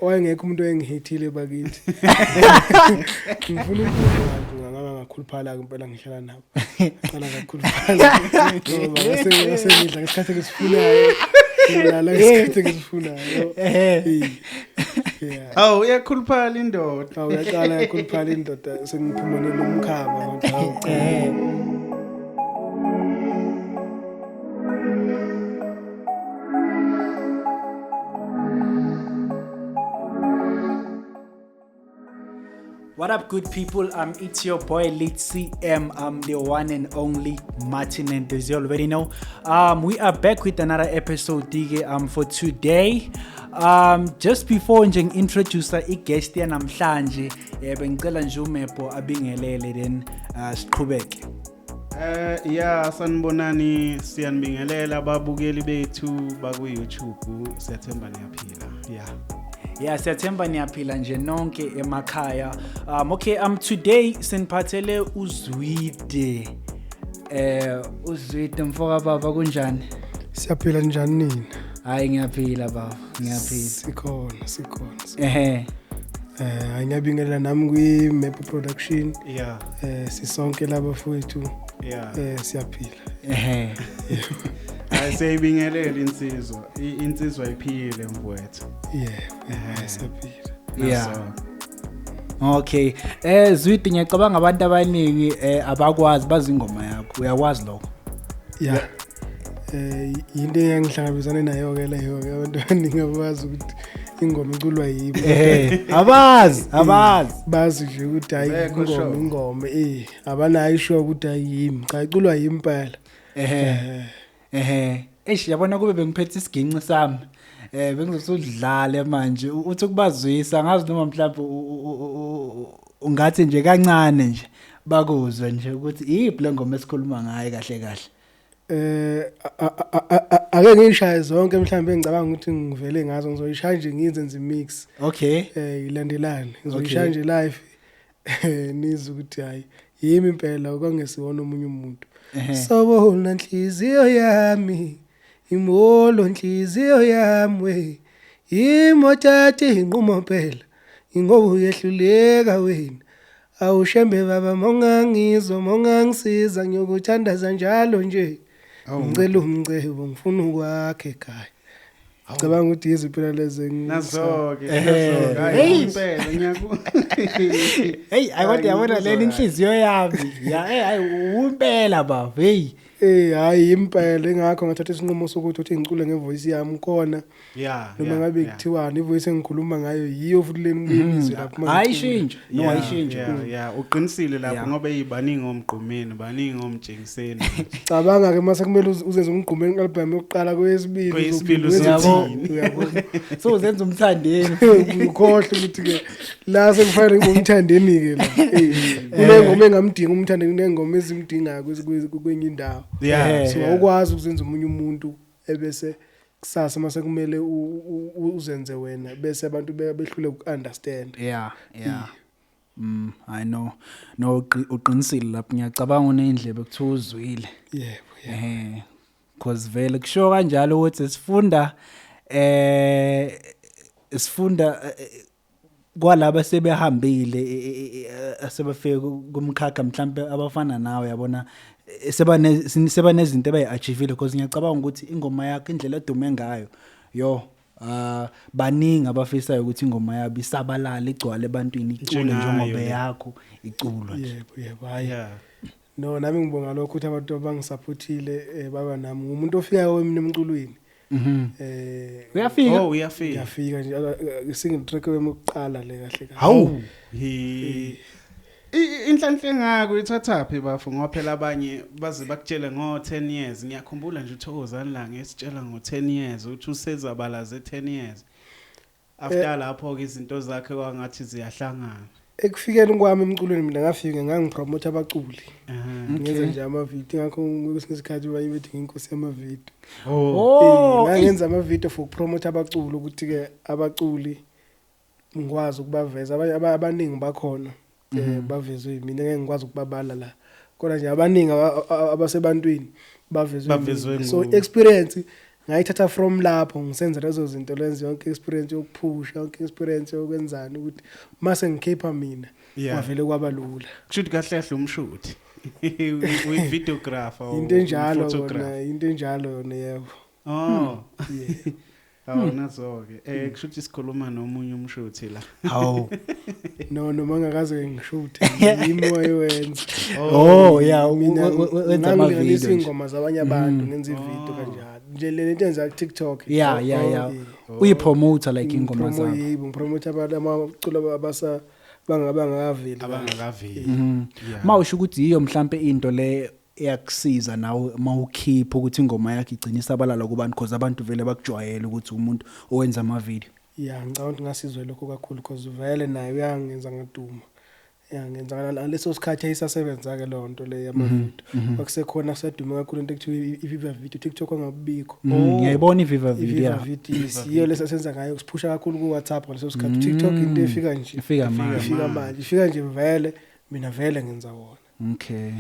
owayengekho umuntu engihithile bakithi. Ngifuna ngakhuluphala impela ngihlala nabo. Qala ngakhuluphala. Ngoba ngidla ngesikhathi ngisifunayo. Ngilala ngesikhathi ngisifunayo. Awu uyakhuluphala indoda. Awu uyaqala yakhuluphala indoda sengiphumele nomkhaba ngathi What up, good people? It's your boy Lit CM. I'm the one and only Martin, and as you already know, we are back with another episode for today. Just before nje introducer guest yanamhlanje, bengicela nje uMepo abingelele then siqhubeke. Sanibonani, siyanibingelela ababukeli bethu baku YouTube. Siyathemba niyaphila. Siyathemba niyaphila nje nonke emakhaya. Today siniphathele uZwide. uZwide mfoka baba kunjani? Siyaphila njani nini? Hayi ngiyaphila baba, ngiyaphila. Sikhona. Ngiyabingelela nami kwi-Map Production. Sisonke laba mfowethu. Siyaphila. Ayisebingelele insizwa iphile mfowethu. Siyaphila. Okay. Zwide ngiyacabanga abantu abaningi abakwazi bazi ingoma yakho. Uyakwazi lokho? Into engihlangabezana nayo ke leyo abantu abaningi abazi ukuthi ingoma iculwa yimi. Abazi. Bazi nje ukuthi hayi ingoma abanayo isho ukuthi ayimi. Cha iculwa yimi phela. Yabona kube bengiphethe isiginci sami. Bengizosudlala manje. Uthi ukubazwisa ngazi noma mhlawumbe ungathi nje kancane nje bakuzwe nje ukuthi iyiphi le ngoma esikhuluma ngayo kahle. Ake ngishaye zonke mhlawumbe engicabanga ukuthi ngivele ngazo ngizoyishaya nje ngizenze imix. Okay. Ilandelane. Ngizoyishaya nje live. Nizwe ukuthi hayi yimi impela okungesiwona omunye umuntu. Sawubona nhliziyo yami. Imolo nhliziyo yami imothathe inqumo phela ingoba uyehluleka wena awushembe baba mongangizwa mongangisiza ngiyokuthandaza njalo nje ngicela umcebo ngifuna ukwakhe ekhaya ngicabanga ukuthi yiziphela leze nazo-ke hayi impela ngiyaku kodwa yabona leli inhliziyo yami hayi umpela baba hayi impela engakho ngathatha isinqumo sokuthi uthi ngicule ngevoice yami khona noma ngabe kuthiwani ivoice engikhuluma ngayo yiyo futhi lenizwe lapho ayishintshe uqinisile lapho ngoba yibaningi omgqumeni baningi omjengiseni cabanga ke mase kumele uzenze umgqumeni album yokuqala kwesibili uzothini so uzenza umthandeni ukhohle ukuthi ke la sekufanele ngomthandeni ke la kunengoma engamdinga umthandeni kunengoma ezimdingayo kwenye indawo so ukwazi ukuzenza umunye umuntu ebese kusasa mase kumele uzenze wena bese abantu behlule ukunderstand. I know. No uqinisile lapho ngiyacabanga unendlebe kuthiwa uzwile. Because vele kusho kanjalo ukuthi sifunda kwalaba sebehambile asebefike kumkhakha mhlambe abafana nawe yabona seba nezinto abayi-achievile because ngiyacabanga ukuthi ingoma yakho indlela edume ngayo baningi abafisayo ukuthi ingoma yabo isabalala igcwale ebantwini icule njengoba yakho iculwa nje. No nami ngibonga lokho ukuthi abantu abangisupportile baba nami umuntu ofikayo emculweni. Uyafika nje single track wemokuqala le kahle. Hawu inhlanhla ngako ithathaphi bafu ngoba phela abanye baze bakutshele ngo10 years ngiyakhumbula nje uThokozani la ngesitshela ngo10 years uthi usezabalaze 10 years after lapho ke izinto zakhe kwangathi ziyahlangana. Ekufikeni kwami emculweni mina ngafika ngangipromote abaculi. Ngenza nje ama-video ngakho ngesikhathi bayibethi inkosi yama-video. Ngangenza ama-video for promote abaculi ukuthi ke abaculi ngikwazi ukubaveza abaningi bakhona bavezwe mina ngeke ngikwazi ukubabala la kodwa nje abaningi abasebantwini bavezwe so experience ngayithatha from lapho ngisenza lezo zinto lenze yonke experience yokuphusha yonke experience yokwenzani ukuthi mase ngikhipha mina kwavele kwaba lula kushuthi kahle kahle umshuthi uyi videographer into enjalo kona into enjalo yona yebo oh yeah nazo-ke kushuthi sikhuluma nomunye umshuthi la Hawu. no noma ngakaze ngishuthe yimi wayenza Yeah, wenza ama ngilinganisa video. ingoma zabanye abantu ngenza ivideo kanjalo nje le nto enza ku TikTok Yeah. Uyi-promoter like ingoma zakho. ngipromote abantu amaculo abasa bangakaveli Mawusho ukuthi yiyo mhlambe into le eyakusiza nawe mawukhipha ukuthi ingoma yakhe igcina isabalala kubantu because abantu vele bakujwayela ukuthi umuntu owenza ama video. yeah ngicabanga ukuthi ngasizwe lokho kakhulu because vele naye uyangenza ngaduma ngenza leso sikhathi ayisasebenza ke lo nto le yamavideo kwakusekhona kusadume kakhulu into ekuthiwa iViva video TikTok angabikho ngiyayibona iViva video iViva video siyo lesenza ngayo siphusha kakhulu ku WhatsApp leso sikhathi TikTok into efika nje ifika manje ifika nje vele mina vele ngenza wona okay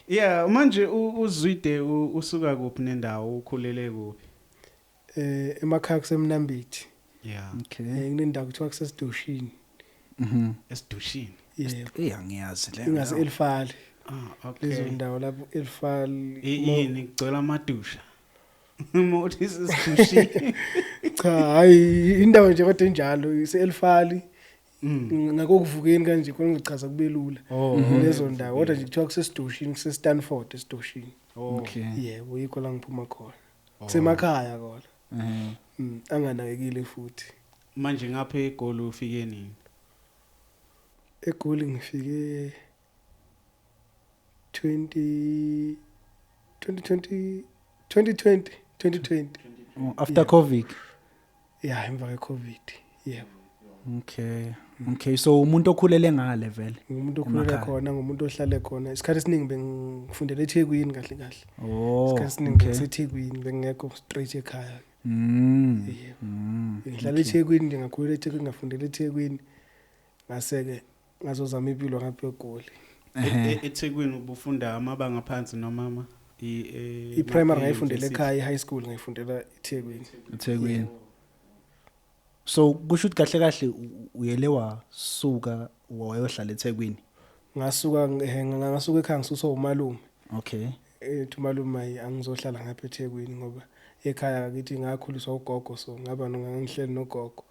yeah manje uZwide usuka kuphi nendawo ukhulele kuphi emakhaya kusemnambithi yeah okay nginendawo kuthiwa kuseSidoshini esidushini yeah ngiyazi le ingazi elifali okay lezo ndawo lapho elifali yini kugcwele amadusha mothi sesidushini cha hayi indawo nje kodwa enjalo iselifali ngakokuvukeni kanje khona ngichaza kube lula lezo ndawo kodwa nje kuthiwa kuseSidoshini kuseStanford eSidoshini okay yebo yikho la ngiphuma khona kusemakhaya khona anganakekile futhi manje ngapha eGoli ufike nini eGoli ngifike 2020 after COVID yeah emva kweCovid yebo okay so umuntu okhulele ngale vele ngumuntu okhulele khona ngumuntu ohlale khona isikhathi esiningi bengifundela eThekwini kahle isikhathi esiningi eThekwini bengekho straight ekhaya ngihlala eThekwini nje ngakhulela eThekwini ngafundela eThekwini ngase-ke ngazozama impilo ngapha eGoli eThekwini ubufunda amabanga phansi noma i-primary ngayifundela ekhaya i-high school ngayifundela eThekwini so kusho ukuthi kahle kahle uyele wasuka wayohlala eThekwini ngasuka ekhaya ngisusa umalume okay umalume angizohlala ngapha eThekwini ngoba ekhaya akithi ngakhuliswa ugogo so ngaba ngihleli nogogo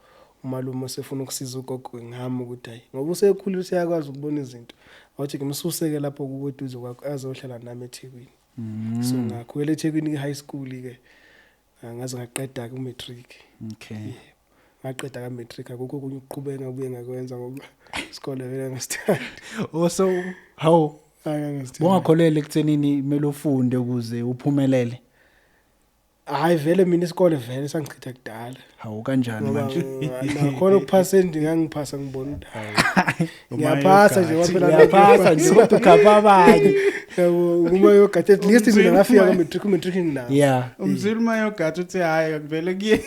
umalume sefuna ukusiza ugogo ngihamba ukuthi hayi ngoba usekhulile useyakwazi ukubona izinto wathi ngimsuseke lapho kuweduze kwakho azohlala nami eThekwini so ngakhwela eThekwini high school ke ngaze ngaqeda ku matric okay ngaqeda ka matric akukho kunye ukuqhubeka ngabuye ngakwenza ngoba isikole vele ngasithanda so how angasithanda bongakholele ekuthenini kumele ufunde ukuze uphumelele hayi vele mina isikole vele sangichitha kudala hawu kanjani manje nakhona ukuphasa ngiyangiphasa ngibona hayi ngiyaphasa nje waphela ngiyaphasa nje ukuthi ukhapha abanye yabo uma yogathi at least mina ngafika ku matric na yeah umzilima yogathi uthi hayi akuvele kuye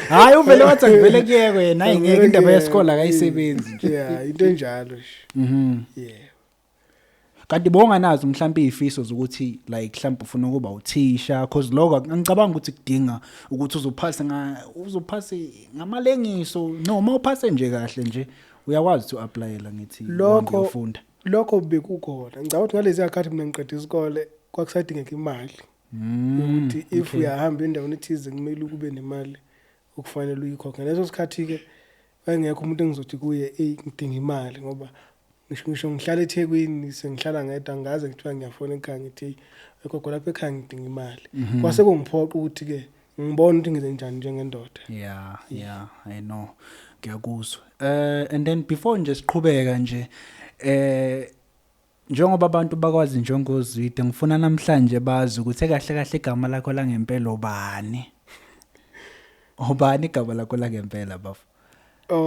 hayi uvele wathi akuvele kuye wena ayingeke indaba yesikole akayisebenzi nje yeah into enjalo yeah kanti bonganazo mhlawumbe izifiso zokuthi like mhlawumbe ufuna ukuba uthisha because lokho ngicabanga ukuthi kudinga ukuthi uzophase ngamalengiso noma uphase nje kahle nje uyakwazi to applyela ngithi ngiyofunda lokho bekukhona ngicabanga ukuthi ngalezi akhathi mina ngiqeda isikole kwakusadingeka imali ukuthi if uyahamba endaweni ethize kumele ukube nemali ukufanele uyikhokhe leso sikhathi ke engekho umuntu engizothi kuye ngidinga imali ngoba ngisho ngihlala eThekwini sengihlala ngedwa ngaze ngithiwa ngiyafona ekhaya ngithi gogo lapha ekhaya ngidinga imali kwase kungiphoqa ukuthi ke ngibone ukuthi ngize njani njengendoda yeah I know ngiyakuzwa and then before nje siqhubeka nje njengoba abantu bakwazi njengozwide ngifuna namhlanje bazi ukuthi kahle kahle igama lakho la ngempela obani igama lakho la ngempela bafu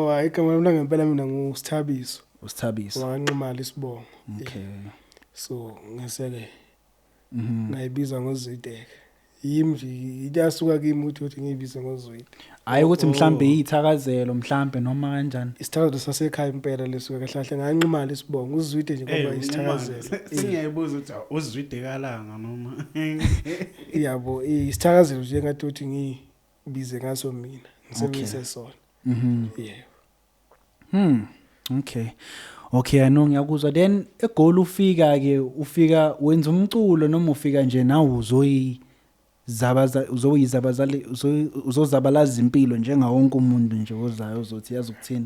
hayi igama lami la ngempela mina nguSithabiso wanqimala isibongo okay so ngaseke ngayibiza ngozwide yimi nje iyasuka kimi ukuthi ngiyibize ngozwide hayi ukuthi mhlambe iyithakazelo mhlambe noma kanjani. Isithakazelo sasekhaya impela lesuka kahle kahle nganqimala isibongo uzwide nje ngoba isithakazelo. Sengiyayibuza ukuthi uzwide kalanga noma. Yabo isithakazelo nje ngathi uthi ngibize ngaso mina ngisebenzise sona. Yeah. Okay, I know ngiyakuzwa. Then egoli ufika wenza umculo noma ufika nje nawo uzozabalaza impilo njenga wonke umuntu nje ozayo uzothi yazi ukuthini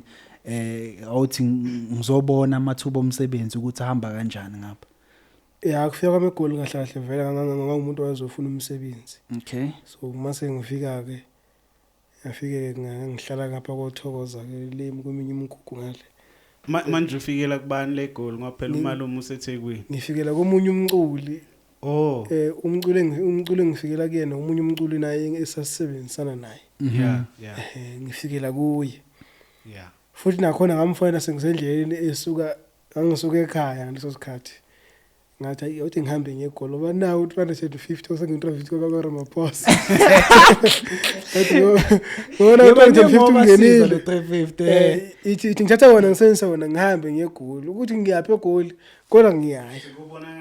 awuthi ngizobona amathuba omsebenzi ukuthi ahamba kanjani ngapha. Yeah, kufika kwami egoli kahle kahle vele ngangumuntu owazofuna umsebenzi. Okay. So mase ngifika ke ngafike ngihlala ngapha koThokoza ke le kweminye imigugu ngale. Manje ufikela kubani le goal ngoba phela umalume useThekwini. Ngifikela komunye umculi. Oh. Umculi ngifikela kuyena umunye umculi naye esasebenzisana naye. Yeah. Ngifikela kuye. Yeah. Futhi nakhona ngamfonela sengisendleleni ngangisuka ekhaya ngaleso sikhathi. Ngathi ayithi ngihambe ngegoli ngoba nawo 250 osengintravit kwaRamaphosa. Wona 250 ngenile 350. Ithi ngithatha wona ngisebenzisa wona ngihambe ngegoli ukuthi ngiyaphi egoli kodwa ngiyaya.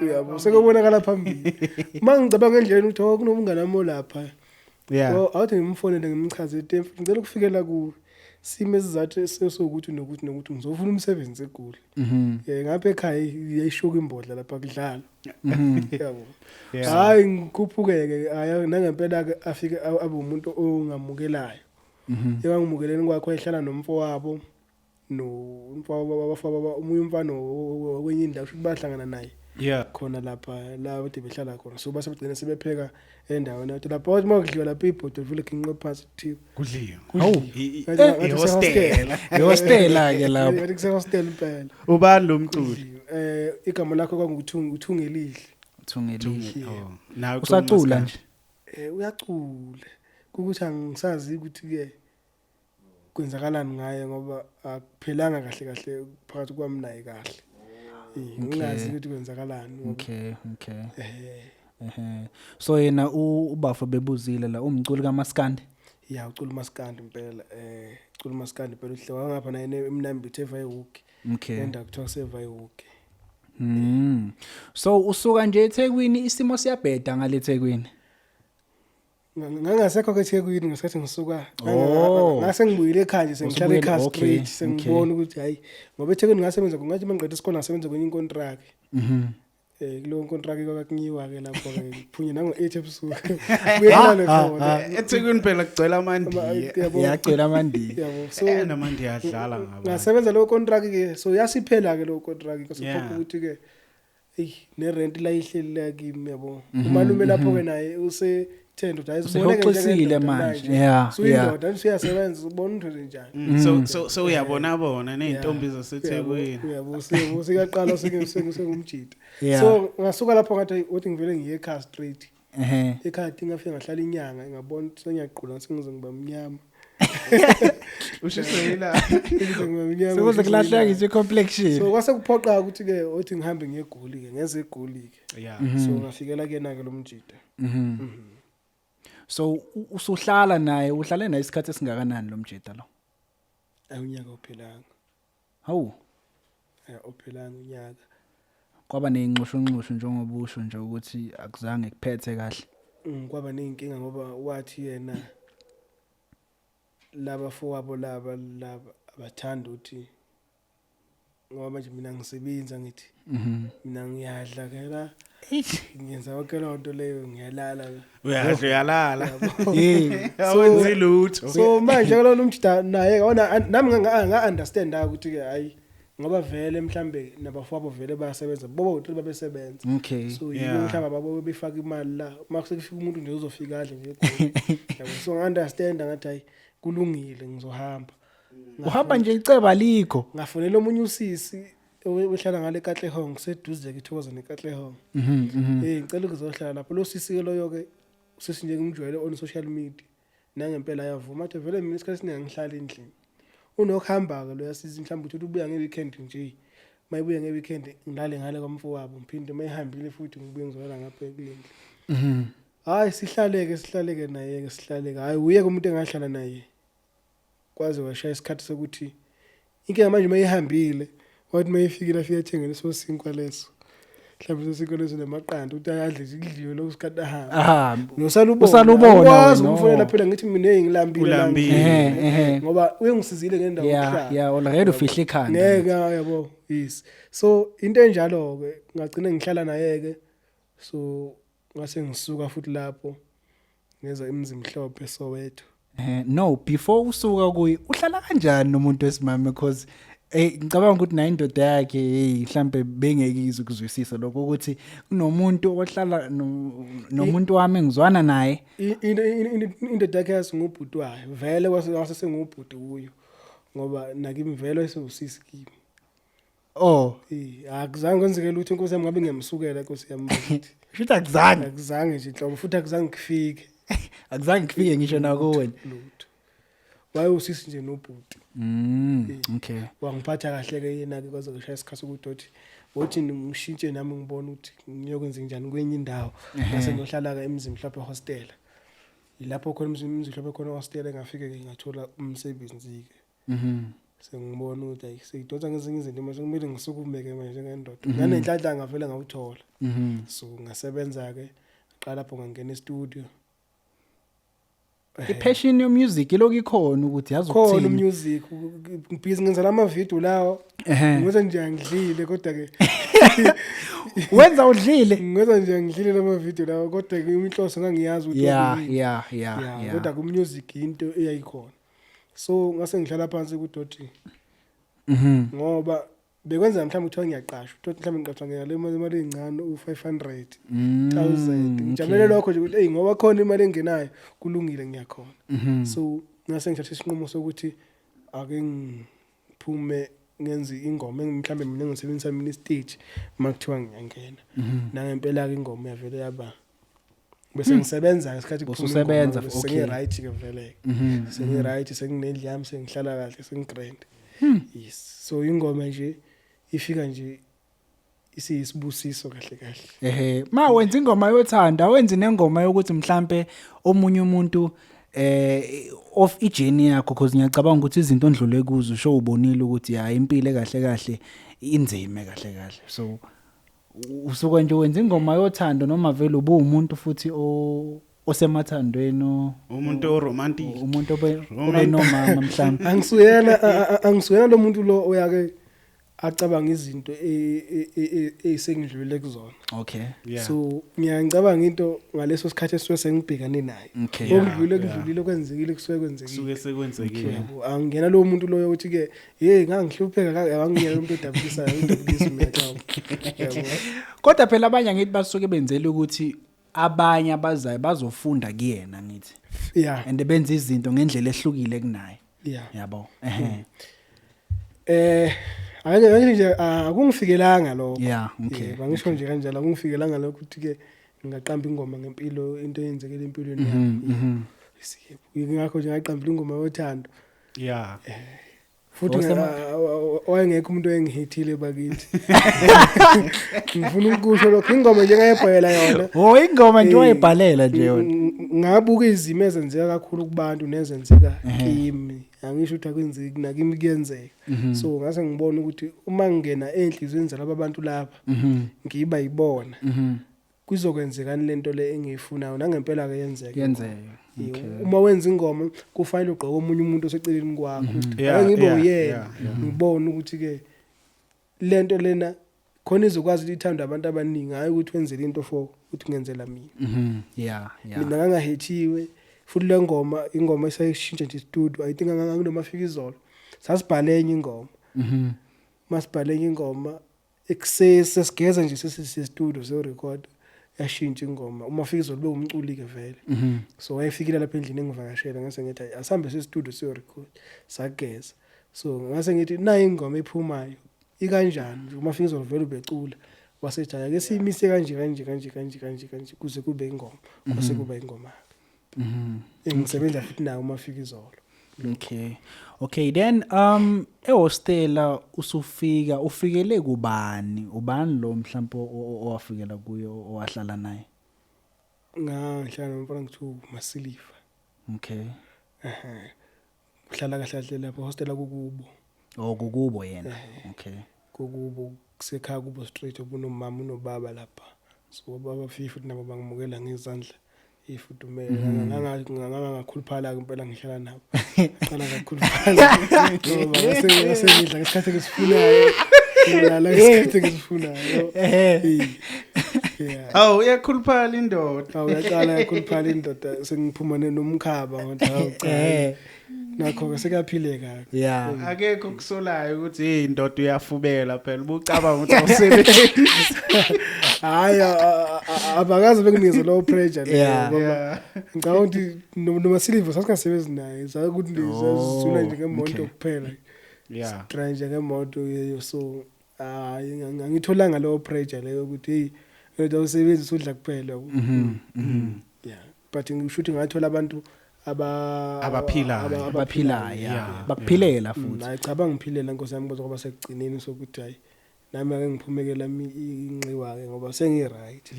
Uyabo sekubonakala phambili. Mangicabanga endleleni ukuthi kunomngane wami lapha. Yeah. Awuthi ngimfonele ngimchaze itemfu ngicela ukufikela ku sime sizathu sesokuthi nokuthi ngizofuna umsebenzi egoli. Ngapha ekhaya yayishoka imbodla lapha kudlala. Yabo. Hayi ngikhuphukeke hayi nangempela ke afike abe umuntu ongamukelayo. Ewangimukeleni kwakho ehlala nomfowabo nomfowabo abafaba umunye umfana okwenye indawo futhi bahlangana naye. Yeah. Khona lapha la ukuthi behlala khona so basebegcina sebepheka endaweni yathi lapha wathi makudliwa lapha ibhodo vele kinqe phansi kuthiwa kudliwa. Hawu. Ihostela ke lapho. Ngathi kuse hostel impela. Ubani lo mculi? Igama lakho kwakunguthungelile. Thungelile. Oh. Nawe usacula nje. Uyacula. Ukuthi angisazi ukuthi ke kwenzakalani ngaye ngoba akuphelanga kahle kahle phakathi kwami naye kahle. Ngingazi ukuthi kwenzakalani. Okay. So yena ubafo bebuzile la umculi kaMaskandi. Yeah, ucula uMaskandi impela ucula uMaskandi phela uhle wangapha naye emnambithe eVayihook. Okay. Endawo kuthiwa seVayihook. So usuka nje eThekwini isimo siyabheda ngale eThekwini. Ngangasekho eThekwini ngesikhathi ngisuka ngase ngibuyile ekhaya nje sengihlala ekhaya straight sengibona ukuthi hayi ngoba eThekwini ngasebenza ngathi mangiqeda isikole ngasebenza kwenye inkontract. Kulo contract kwakunyiwa ke lapho ke kuphunye nango 8 ebusuku kuyelana khona eThekwini phela kugcwele amandi yagcwele amandi yabo so namandi yadlala ngaba ngasebenza lo contract ke so yasiphela ke lo contract sophupha ukuthi ke ne rent la ihleli la kimi yabo umalume lapho ke naye usethenda ukuthi ayiziboneke nje manje yeah so indoda usiyasebenza ubona into njani so uyabona nezintombi zaseThekwini yabo sikaqala sengumjida so ngasuka lapho ngathi uthi ngivele ngiye ekhaya straight ekhaya ngafika ngahlala inyanga ngabona sengiyaqhula sengize ngiba mnyama ushisela sekuze kulahleka nje complexion so kwase kuphoqa ukuthi ke uthi ngihambe ngegoli ke ngeze egoli ke yeah so ngafikela kuyena ke lo mjida. So usuhlala naye uhlale naye isikhathi esingakanani lo mjida lo? Unyaka ophelanga. Hawu. Ophelanga unyaka. Kwaba nezinxushu njengoba usho nje ukuthi akuzange kuphethe kahle. Kwaba nezinkinga ngoba wathi yena laba fowabo laba abathanda ukuthi ngoba manje mina ngisebenza ngithi mina ngiyadla ke la ngiyenza yonke lonto leyo ngiyalala uyalala awenzi lutho so manje ke lo umjida naye wona nami nga understand ukuthi ke hayi ngoba vele mhlambe nabafowabo vele bayasebenza bobo ukuthi babesebenza so mhlawumbe babo befaka imali la makusekufika umuntu nje uzofika adle nje yabo so nga understand ngathi hayi kulungile ngizohamba uhamba nje iceba likho ngafonela omunye usisi ohlala ngale Katlehong seduze ke Thokoza neKatlehong ngicela ukuzohlala lapho lo sisi ke loyo ke usisi nje ngimjwayele on social media nangempela yavuma athi vele mina isikhathi sinengihlala endlini unokuhamba ke lo yasiza mhlawumbe ukuthi ubuya ngeweekend nje mayibuya ngeweekend ngilale ngale kwamfowabo ngiphinde mayihambile futhi ngibuye ngizolala ngapha ekulendle hayi sihlaleke naye ke sihlaleke hayi uye umuntu engahlala naye kwaze washaya isikhathi sokuthi inkinga manje mayihambile wathi mayifikile afika ethenga leso sinkwa leso mhlawumbe leso sinkwa leso nemaqanda ukuthi ayadle idliwe lokho isikhathi ahamba usalubona ukwazi umfonela phela ngithi mina ulambile ngoba uyengisizile ngendawo yokuhlala already ufihle ikhanda ngeke yabo yes so into enjalo ke ngagcina ngihlala naye ke so ngase ngisuka futhi lapho ngeza emzimhlophe Soweto. No, before usuka kuyi uhlala kanjani nomuntu wesimame because ngicabanga ukuthi nayo indoda yakhe mhlambe bengekizwe ukuzwisisa lokho ukuthi kunomuntu ohlala nomuntu wami engizwana naye indoda yakhe yasingubhutwayo vele wasesengubhuti kuyo ngoba nakimi vele esewusisi kimi. Akuzange kwenzeke lutho inkosi yami ngabe ngemsukela inkosi yami bakithi. Futhi akuzange nje inhlobo futhi akuzange ngifike. Akuzange ngifike ngisho nakuwe lutho. Wayewusisi nje nobhuti. Okay. Wangiphatha kahle ke yena ke kwaze kushaya isikhathi ukuthi wothi ngishintshe nami ngibona ukuthi ngiyokwenza njani kwenye indawo bese ngiyohlala ke emzimhlophe hostel. Ilapho khona emzimhlophe khona hostel engafike ke ngathola umsebenzi ke. Sengibona ukuthi ayiseyidonsa ngezinye izinto mase kumele ngisukumeke manje ngendoda. Nanenhlanhla ngavela ngawuthola. So ngasebenza ke qala lapho ngangena e-studio. I-passion yo music lokho ikhona ukuthi yazi ukuthini. Khona music ngibhizi ngenza lama video lawo. Ngiwenza nje ngidlile kodwa ke wenza udlile. Ngiwenza nje ngidlile lama video lawo kodwa ke iminhloso ngangiyazi ukuthi yeah. Kodwa ku music into eyayikhona. So ngase ngihlala phansi ku Doti. Ngoba bekwenza mhlawumbe uthiwa ngiyaqashwa. Uthi mhlawumbe ngiqashwa ngale imali encane u500,000. Ngijabulele lokho nje ukuthi ngoba khona imali engenayo kulungile ngiyakhona. So ngase ngithatha isinqumo sokuthi ake ngiphume ngenze ingoma mhlawumbe mina ngisebenzisa mina stage makuthiwa ngiyangena. Nangempela ke ingoma yavele yaba bese ngisebenza isikhathi usebenza okay right ke vele sengi right senginendlami sengihlala kahle sengigrand yes so ingoma nje ifika nje isisibusiso kahle ma wenza ingoma yothanda wenza nengoma yokuthi mhlambe omunye umuntu of ijourney yakho because ngiyacabanga ukuthi izinto ondlule kuzo usho ubonile ukuthi ya impilo kahle inzime kahle so usuka nje wenza ingoma yothando noma vele ube umuntu futhi osemathandweni umuntu oromantic umuntu obenomama mhlawumbe angisuyena lo muntu lo oyake acabanga izinto esengidlule kuzona. Okay. Yeah. So ngiyacabanga into ngaleso sikhathi esisuke sengibhekane naye. Okudlule kwenzekile kusuke kwenzekile. Kusuke sekwenzekile. Angena lo muntu loyo uthi ke ngangihlupheka angingena umuntu odabulisa mina cha. Kodwa phela abanye ngithi basuke benzele ukuthi abanye abazayo bazofunda kuyena ngithi. Yeah. And benza izinto ngendlela ehlukile kunaye. Yeah. Yabo. Ake nje akungifikelanga lokho. Yeah, okay. Bangisho nje kanjalo akungifikelanga lokho ukuthi ke ngaqamba ingoma ngempilo into eyenzekile empilweni yami. Ngakho nje ngaqamba ingoma yothando. Yeah. Futhi wayengekho umuntu engihithile bakithi. Ngifuna ukusho lokho ingoma nje ngayibhalela yona. Ingoma nje wayibhalela nje yona. Ngabuka izimo ezenzeka kakhulu kubantu nezenzeka kimi. Angisho ukuthi akwenzeki nakimi kuyenzeka. So ngase ngibona ukuthi uma ngena enhlizweni zalabo abantu lapha ngiba yibona. Kuzokwenzekani lento le engiyifunayo nangempela ke yenzeka. Uma wenza ingoma kufanele ugqoke omunye umuntu oseceleni kwakho. Ngibe uyena ngibona ukuthi ke lento lena khona izokwazi ukuthi ithanda abantu abaningi hayi ukuthi wenzele into for ukuthi ngenzela mina. Yeah. Mina ngangahithiwe futhi le ngoma ingoma esayishintsha nje studio I think nganginomafika izolo sasibhale enye ingoma. Masibhale enye ingoma eksese sigeza nje sesi studio so record yashintsha ingoma umafika izolo beumculi ke vele. So wayefikile lapha endlini engivakashela ngase ngithi asambe se-studio siyo record sageza. So ngase ngithi nayi ingoma ephumayo ikanjani umafika izolo vele ubecula wasethi ake siyimise kanje kuze kube ingoma kuze kuba ingoma. Ngisebenza futhi nayo umafika izolo. Okay then ehostela usufika ufikele kubani ubani lo mhlawumbe owafikela kuyo owahlala naye ngahlala nomfana ngithu Masilifa. Okay. uhlala kahle lapho hostela kukubo kukubo yena okay kukubo kusekhaya kubo straight ubunomama unobaba lapha so baba fifu nabo bangimukela ngezandla ifudumele ngangakakhuluphala impela ngihlala nabo qala kakhuluphala ngoba ngasengidla ngesikhathi ngisifunayo ngilala ngesikhathi ngisifunayo awu uyakhuluphala indoda uyaqala yakhuluphala indoda sengiphuma nomkhaba ngoba nakho ke sekaphileka yeah akekho kusolayo ukuthi indoda uyafubela phela ubucabanga ukuthi awusebenzi hayi abakaze bekunikeze low pressure ngoba ngicabanga ukuthi noma Silver sasingasebenzi naye sakuthi ndizazula nje ngemoto kuphela try nje ngemoto yeyo so ngangitholanga low pressure leyo ukuthi hey wena usebenza udla kuphela but ngishuthi ngathola abantu abaphilayo bakuphilela futhi hayi cha bangiphilela Nkosi yami ngoba sekugcineni sokuthi hayi nami ake ngiphumekela inxiwa ke ngoba sengi right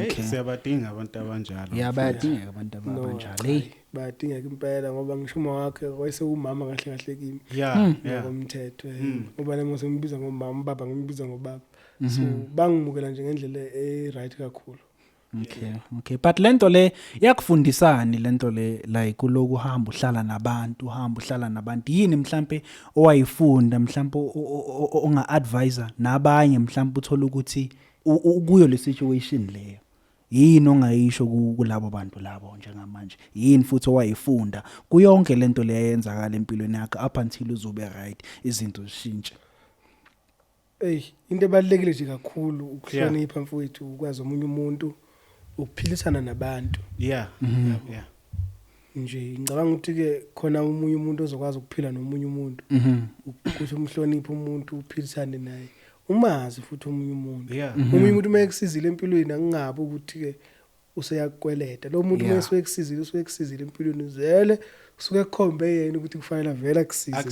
okay siyabadinga abantu abanjalo bayadingeka abantu abanjalo hey bayadingeka impela ngoba ngishuma wakhe wayese umama kahle kimi ngokomthetho ngoba nami ngimbiza ngomama baba ngimbiza ngobaba so bangimukela nje ngendlela right kakhulu okay but lento le yakufundisani lento le like kuloku uhamba uhlala nabantu yini mhlambe owayifunda mhlambe onga advisor nabanye mhlambe uthola ukuthi kuyo le situation leyo yini ongayisho kulabo bantu labo njengamanje yini futhi owayifunda kuyonke lento le yenzakala empilweni yakhe up until uzobe right izinto zishintshe into ebalekile nje kakhulu ukuhlonipha mfowethu ukwazi omunye umuntu ukuphilisana nabantu nje ngicabanga ukuthi ke khona umunye umuntu ozokwazi ukuphila nomunye umuntu ukuthi umhloniphe umuntu uphilisane naye umazi futhi omunye umuntu omunye umuntu mayekusizile empilweni angingabe ukuthi ke useyakweleta lo muntu mayekusizile empilweni zele kusuke kukhombe yena ukuthi kufanele vele akusize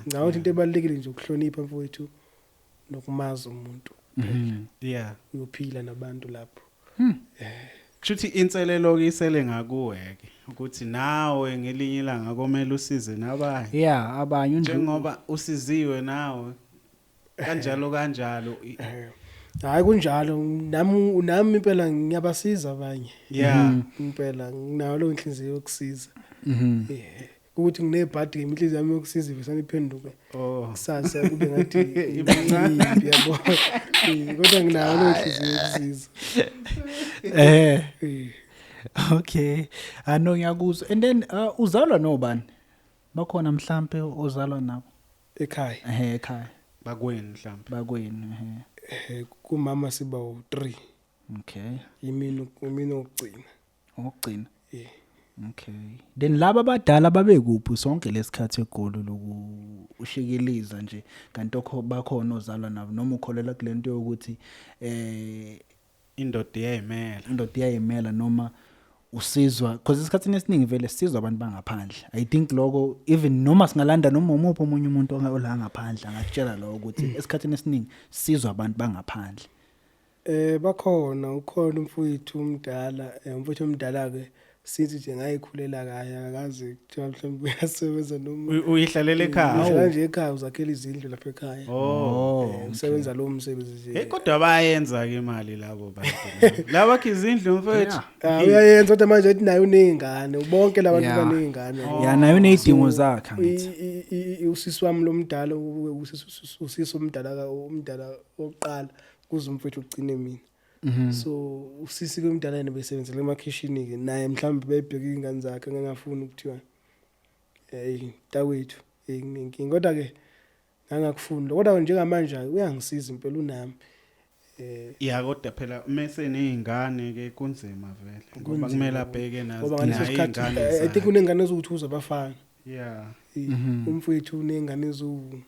ngawo into ebalekile nje ukuhlonipha mfowethu nokumazi umuntu uyophila nabantu lapho kushuthi inselelo okisele ngakuweke ukuthi nawe ngelinye ilanga komela usize nabanye abanye njengoba usiziwe nawe kanjalo hayi kunjalo nami impela ngiyabasiza abanye impela nginayo lo inhliziyo yokusiza ukuthi nginebhadi ngemihliziyo yami yokusiza ivesana iphenduke kusasa kube ngathi imncane yabo kodwa nginayo lo inhliziyo yokusiza okay ano ngiyakuzwa and then uzalwa nobani bakhona mhlambe ozalwa nabo ekhaya ekhaya bakweni mhlambe kumama siba u3 okay yimina ukugcina okay then laba abadala babekuphi sonke lesikhathi egoli lokushikiliza nje kanti bakhona ozalwa nabo noma ukholela kulento yokuthi indoda iyayimela noma usizwa because isikhathini esiningi vele sisizwa abantu bangaphandle I think lokho even noma singalanda noma umuphi omunye umuntu ola ngaphandle angatshela lo ukuthi esikhathini esiningi sisizwa abantu bangaphandle bakhona ukhona umfowethu omdala ke sithi nje ngayikhulela kaya akazi kuthiwa mhlawumbe uyasebenza noma uyihlalele ekhaya uhlala nje ekhaya uzakhela izindlu lapha ekhaya usebenza lo msebenzi nje kodwa bayenza ke imali labo bantu laba izindlu mfowethu uyayenza kodwa manje ethi nayo unezingane bonke labantu banezingane nayo unezidingo zakhe ngithi usisi wami lomdala usisi umdala oqala kuze umfowethu ugcine mina so usisi kumdala yena besebenzela emakhishini ke naye mhlawumbe bebheka ingane zakhe ngangafuni ukuthiwa tawethu inkingi kodwa ke ngangakufunda kodwa njengamanje uyangisiza impela unami kodwa phela mase nezingane ke kunzima vele ngoba kumele abheke nazo izingane I think unengane eziwu2 zabafana umfowethu unengane eziwu2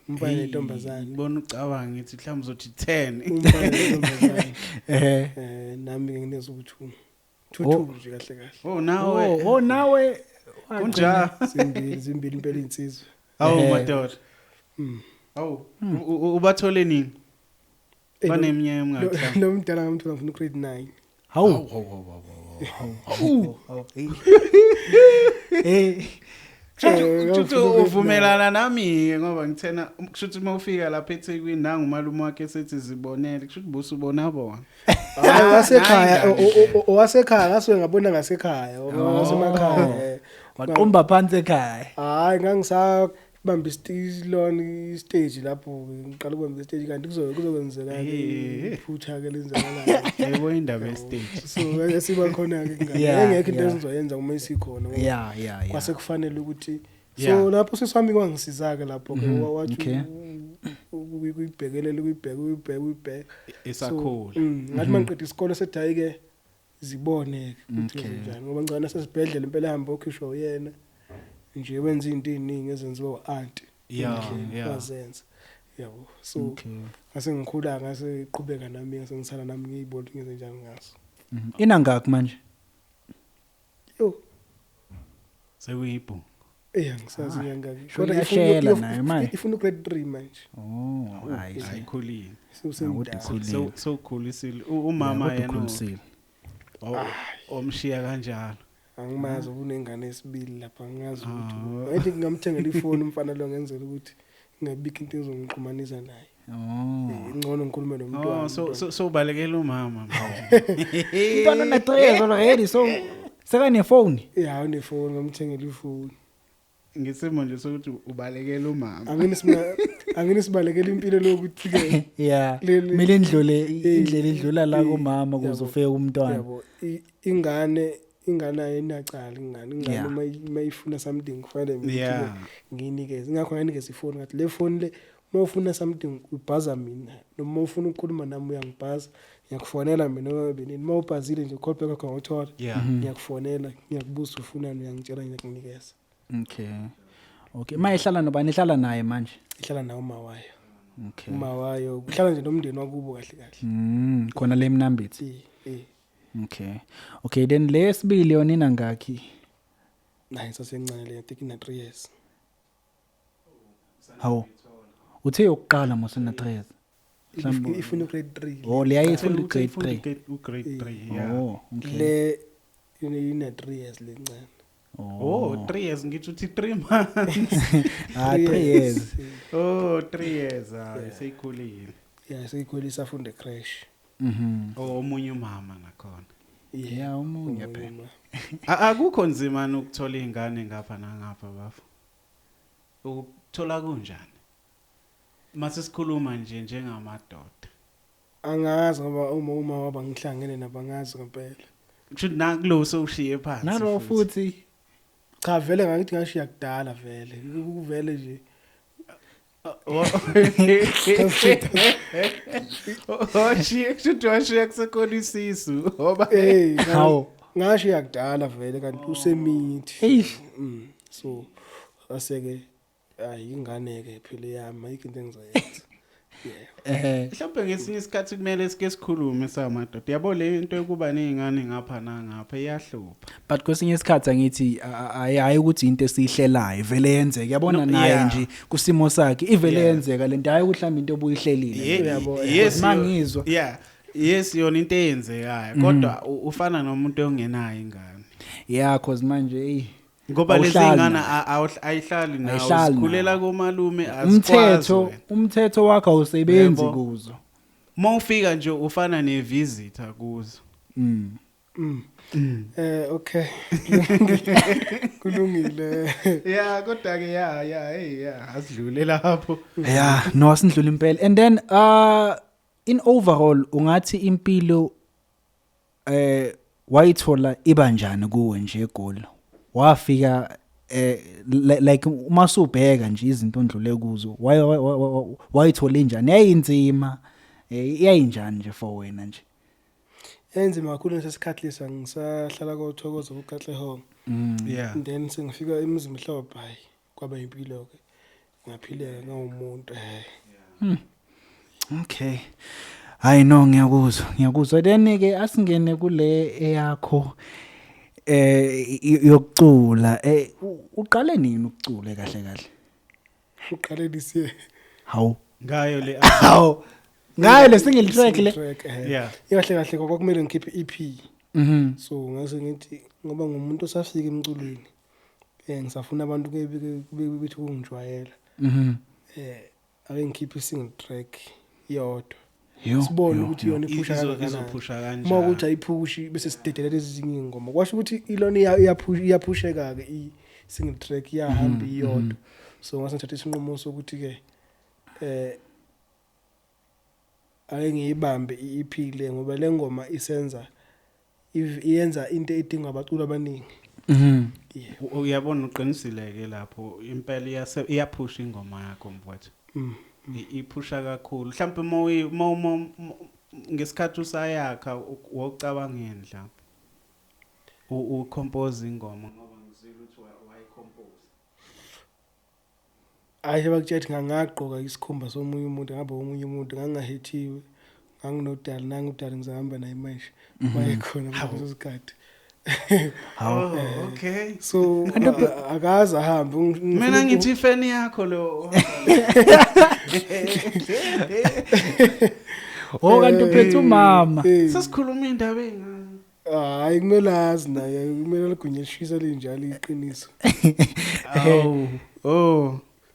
umfana nentombazane ngibona ucabanga ngithi mhlawumbe uzothi 10 umfana nentombazane nami nginezo2 nje kahle nawe kunja zimbili impela insizwe madoda ubathole nini baneminyaka lo mdala ngamthola ngifuna grade 9 Kushuthi uvumelana nami ngoba ngithena kushuthi uma ufika lapha eThekwini nangu malume wakhe sethi zibonele kushuthi busubona bona. Hayi wasekhaya owasekhaya ngasuke ngabona ngasekhaya wasemakhaya waqumba phansi ekhaya. Hayi ngangisabamba istage lapho ngiqala ukubamba istage kanti kuzokwenzeka iphutha ke lenzakalayo. Yebo indaba ye-stage. So esiba khona ke ngeke into ezizoyenza uma isikhona. Yeah. Kwase kufanele ukuthi so lapho sesami kwangisiza ke lapho ke wathi ukuyibhekelela uyibheke esakhula. Ngathi mangiqeda isikole sethi hayi ke zibone ukuthi njani ngoba ngicana sesibhedlela impela hamba okhishwa uyena nje wenza izinto eziningi ezenziwa aunt wazenza yabo so ngase ngikhula ngase iqhubeka nami ngase ngisala nami ngiyibona ngenze njani ngaso. Inangaki manje? Yo Sekuyibhu. Ngisazi ngangaki kodwa yashela naye manje ifuna grade 3 manje. Ayikhulile. Sewusengikhulile. Sokhulisile umama yena omshiya kanjalo. Angimazi unengane esibili lapha ngingazi ukuthi ayithi ngingamthengela ifoni umfana lo ngenzela ukuthi ngabikho into ezongiqhumanisa naye. Ingcono ngikhulume nomntwana. So balekela umama. Umntwana una-3 already so sekane phone. Unefoni ngamthengela ifoni. Ngisimo nje sokuthi ubalekela umama. Angini sibalekela impilo lokuthi ke. Mele indlela idlula la kumama kuze ufike umntwana. Yabo ingane ayinacala ingane mayifuna something kufanele mina nginikeze ngakho nganikeza ifoni ngathi le phone le mawufuna something ubhaza mina noma ufuna ukukhuluma nami uyangibhaza ngiyakufonela mina ngabeni mawubhazile nje call back ngothola ngiyakufonela ngiyakubuza ufunani uyangitshela ngiyakunikeza. Okay mayihlala nobani ihlala naye manje? Ihlala nawo mawayo. Mawayo uhlala nje nomndeni wakubo kahle. Khona le Mnambithi. Okay then lesibili yona inangaki? Nayi sasencane le think ina 3 years. Hawo. Uthe yokuqala mose na 3 years. Mhlawumbe ifuna grade 3. Le ayifuna grade 3. Grade 3 Le ina 3 years lencane. 3 years ngithi uthi 3 months. 3 years. 3 years seyikhulile. Seyikhulile safunda crash. Omunye umama nakhona. Omunye phela. Akukho nzima ukuthola izingane ngapha nangapha bafu. Ukuthola kunjani? Mase sikhuluma nje njengamadoda. Angazi ngoba uma waba ngihlangene nabangazi ngempela. Kusho nakulo sowushiye phansi. Nalo futhi cha vele ngakithi ngashiya kudala vele. Ukuvele nje Washiya kusekhona isisu ngoba hawo ngashiya kudala vele kanti usemithi. So aseke ingane ke phela yami ayikho into engizoyenza. Mhlawumbe ngesinye isikhathi kumele sike sikhulume samadoda. Yabo le into yokuba nezingane ngapha nangapha iyahlupha. But kwesinye isikhathi angithi hayi ukuthi into esihlelayo vele yenzeke. Yabona naye nje kusimo sakhe ivele yenzeka lento hayi mhlawumbe into obuyihlelile uyabona. Mangizwa. Yes yona into eyenzekayo kodwa ufana nomuntu ongenayo ingane. Cause manje ngoba lezi ingane ayihlali nawo sikhulela komalume asikwazi. Umthetho wakhe awusebenzi kuzo. Mawufika nje ufana nevisitor kuzo. Okay. Kulungile. Kodwa ke asidlule lapho. No asindlula impela. And then in overall ungathi impilo wayithola ibanjani kuwe nje eGoli? Wafika like uma subheka nje izinto ondlule kuzo wayithola njani? Yayinzima yayinjani nje for wena nje? Enzima kakhulu ngesikhathi lesa ngisahlala koThokoza kuKatlehong. Then sengifika emzini Mhlophe hayi kwaba impilo ke. Ngaphileka ngawumuntu Okay. Hayi no ngiyakuzwa then ke asingene kule eyakho yokucula. Uqale nini ukucula kahle? Uqale lisiye. Hawu ngayo le ngayo le single track le. Kahle kwakumele ngikhiphe EP. So ngase ngithi ngoba ngumuntu osafika emculweni ngisafuna abantu bethi kungijwayela ake ngikhiphe single track yodwa sibone ukuthi yona iphusha kangakanani uma ukuthi ayiphushi bese sidedela lezi zinye ingoma kwasho ukuthi ilona iyaphusheka ke i-single track iyahamba iyodwa so ngase ngithatha isinqumo sokuthi ke ake ngiyibambe i-EP le ngoba le ngoma iyenza into edinga abaculi abaningi uyabona uqinisile ke lapho impela iyaphusha ingoma yakho mfowethu iphusha kakhulu mhlawumbe ngesikhathi usayakha wocabangeni mhlawumbe ucompose ingoma ngoba ngizile ukuthi wayicompose ayi bakutshela ngangaqoka isikhumba somunye umuntu ngabe omunye umuntu ngangahethiwe nganginodala nangudala ngizahamba naye manje wayekhona ngaleso sikhathi okay so akaza ahambe mina ngithi ifeni yakho lo kanti uphethe umama sesikhuluma indaba engani hayi kumele azi naye kumele ligunya lishisa linjalo iqiniso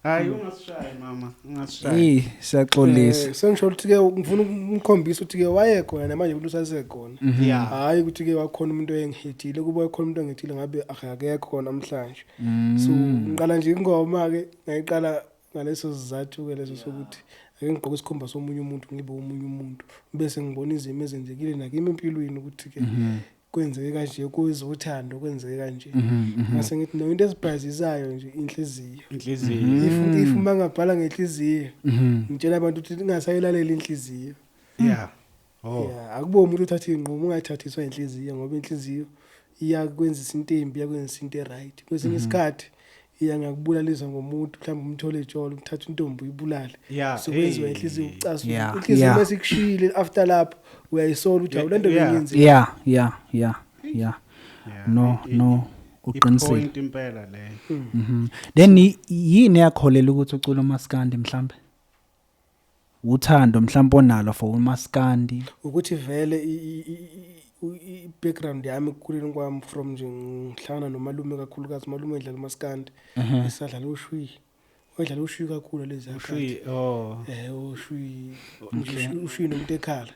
hayi ungasishayi mama ungasishayi siyaxolisa sengisho ukuthi ke ngifuna ukukhombisa ukuthi ke wayekhona namanje umuntu usasekhona hayi ukuthi ke wakhona umuntu oyengihethile kuba wakhona umuntu ongethile ngabe akekho namhlanje so ngiqala nje ingoma ke ngayiqala ngaleso sizathu ke leso sokuthi ake ngigqoke isikhumba somunye umuntu ngibe umunye umuntu bese ngibona izimo ezenzekile nakimi empilweni ukuthi ke kwenzeke kanje kuzothando kwenzeke kanje ngase ngithi no into esibhazisayo nje inhliziyo ifuma ngabhala ngenhliziyo ngitshela abantu ukuthi ningasayilalela inhliziyo akubo umuntu uthatha inqumo ungathathiswa inhliziyo ngoba inhliziyo iyakwenza into embi iyakwenza into eright kwesinye isikhathi iyangakubulalisa ngomuntu mhlawumbe umthole ejolo uthatha intombi uyibulale so kwenziwa inhliziyo ucasula inhliziyo bese kushiyile after lapho uyayisola ukuthi awulento benyenzi no uqinisile point impela le then yini yakholela ukuthi ucula uMaskandi mhlambe uthando mhlambe onalo for uMaskandi ukuthi vele i-background yami ekukhuleni kwami from nje ngihlangana nomalume kakhulukazi umalume edlala uMaskandi esadlala ushwi wedlala ushwi kakhulu lezi ushwi ushwi nomuntu ekhala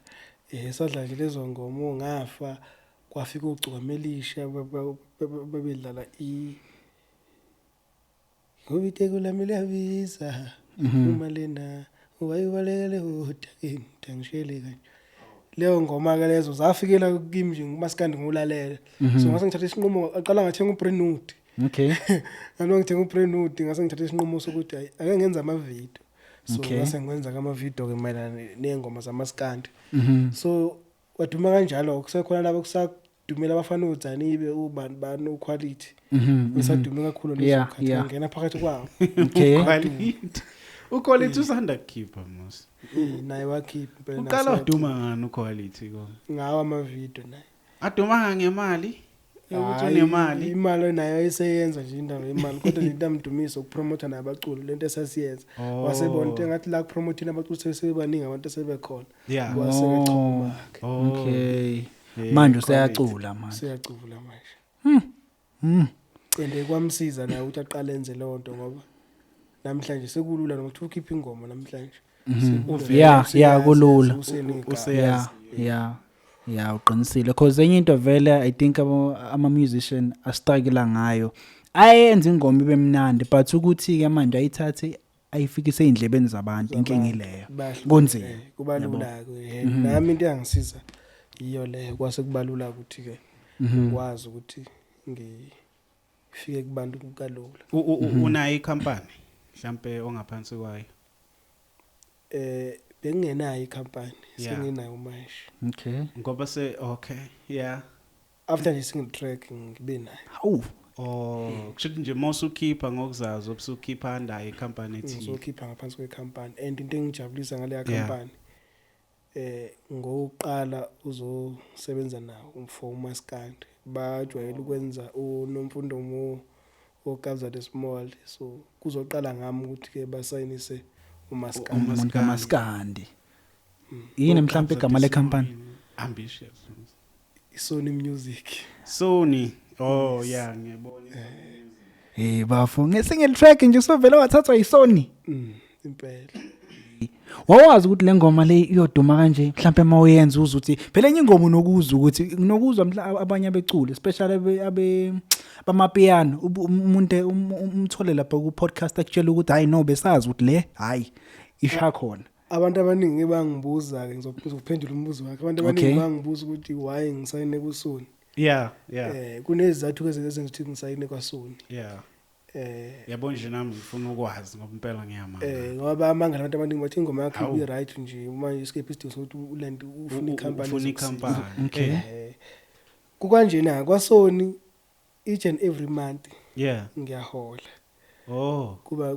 esadlala nje lezo ngoma ongafa kwafika uCukamelisha babedlala ngoba iteko lami liyabiza uma lena wayibalekele udakeni ngishele kanje leyo ngoma ke lezo zafikela kimi nje uMaskandi ngulalela so ngase ngithatha isinqumo aqala ngathenga uBrenude ngaloko ngithenga uBrenude ngase ngithatha isinqumo sokuthi ake ngenza ama-video so ngase ngenza ama-video ke mayelana nengoma zamaskandi so waduma kanjalo kusekhona labo kusadumela abafana uZanibe ubani uQuality usadume kakhulu lezo khathi ngena phakathi kwawo Quality uQuality usanda kukhipha mos naye wakhipha impela uqala uduma ngani uQuality ko ngawa ama-video naye aduma ngemali ukuthi unemali imali nayo ayiseyenza nje indaba yemali kodwa into amdumiso ukupromote nabaculi lento esasiyenza wasebona into engathi la kupromoting abaculi sebebaningi abantu sebekhona wasebexhuma okay manje useyacula manje seyacula manje ende kwamsiza naye ukuthi aqale enze leyo nto ngoba namhlanje sekulula nokuthi ukhiphe ingoma namhlanje kulula uqinisile because enye into vele I think ama musician astruggle ngayo ayenza ingoma ibe mnandi but ukuthi ke manje ayithathe ayifikise endlebeni zabantu inkingi leyo kunzima kubalula ke nami into yangisiza iyo leyo kwase kubalula ukuthi ke ngikwazi ukuthi ngifike kubantu kalula unayo ikhampani mhlambe ongaphansi kwayo bengenayo ikhampani senginayo manje okay ngoba after nje single track ngibe nayo kusho nje mosukhipha ngokuzazi obusukhipha under ikhampani ethi ngizokhipha ngaphansi kwekhampani and into engijabulisa ngale khampani ngokuqala uzosebenza nawo umfo uMaskandi bajwayele ukwenza uNomfundo Mo oGabza the Small so kuzoqala ngami ukuthi ke basayinise uMaskandi yini mhlambe igama le company ambitious iSony Music. Sony. Oh yeah, ngiyabona. bafo ngesinye track nje sovela wathathwa yiSony. Impela. Wawazi ukuthi le ngoma le iyoduma kanje mhlawumbe mawuyenza uzuthi phela enye ingoma unokuzwa ukuthi kunokuzwa abanye abeculi especially bamapiano umuntu umthole lapha ku podcast akutshela ukuthi hayi no besazi ukuthi le hayi isha khona. Abantu abaningi bangibuza ke ngizophendula umbuzo wakhe. Abantu abaningi bangibuza ukuthi why ngisayine kuSony. Yeah. Kunezizathu ezenza ukuthi ngisayine kwaSony. Yeah. Yabona nje nami ngifuna ukwazi ngoba impela ngiyamanga. Ngoba amanga abantu abaningi bathi ingoma yakhe ibe right nje uma escape isidingo sokuthi uland ufuna ikhampani. Okay. Kukanje na kwaSony each and every month. Yeah. Ngiyahola. Oh. Kuba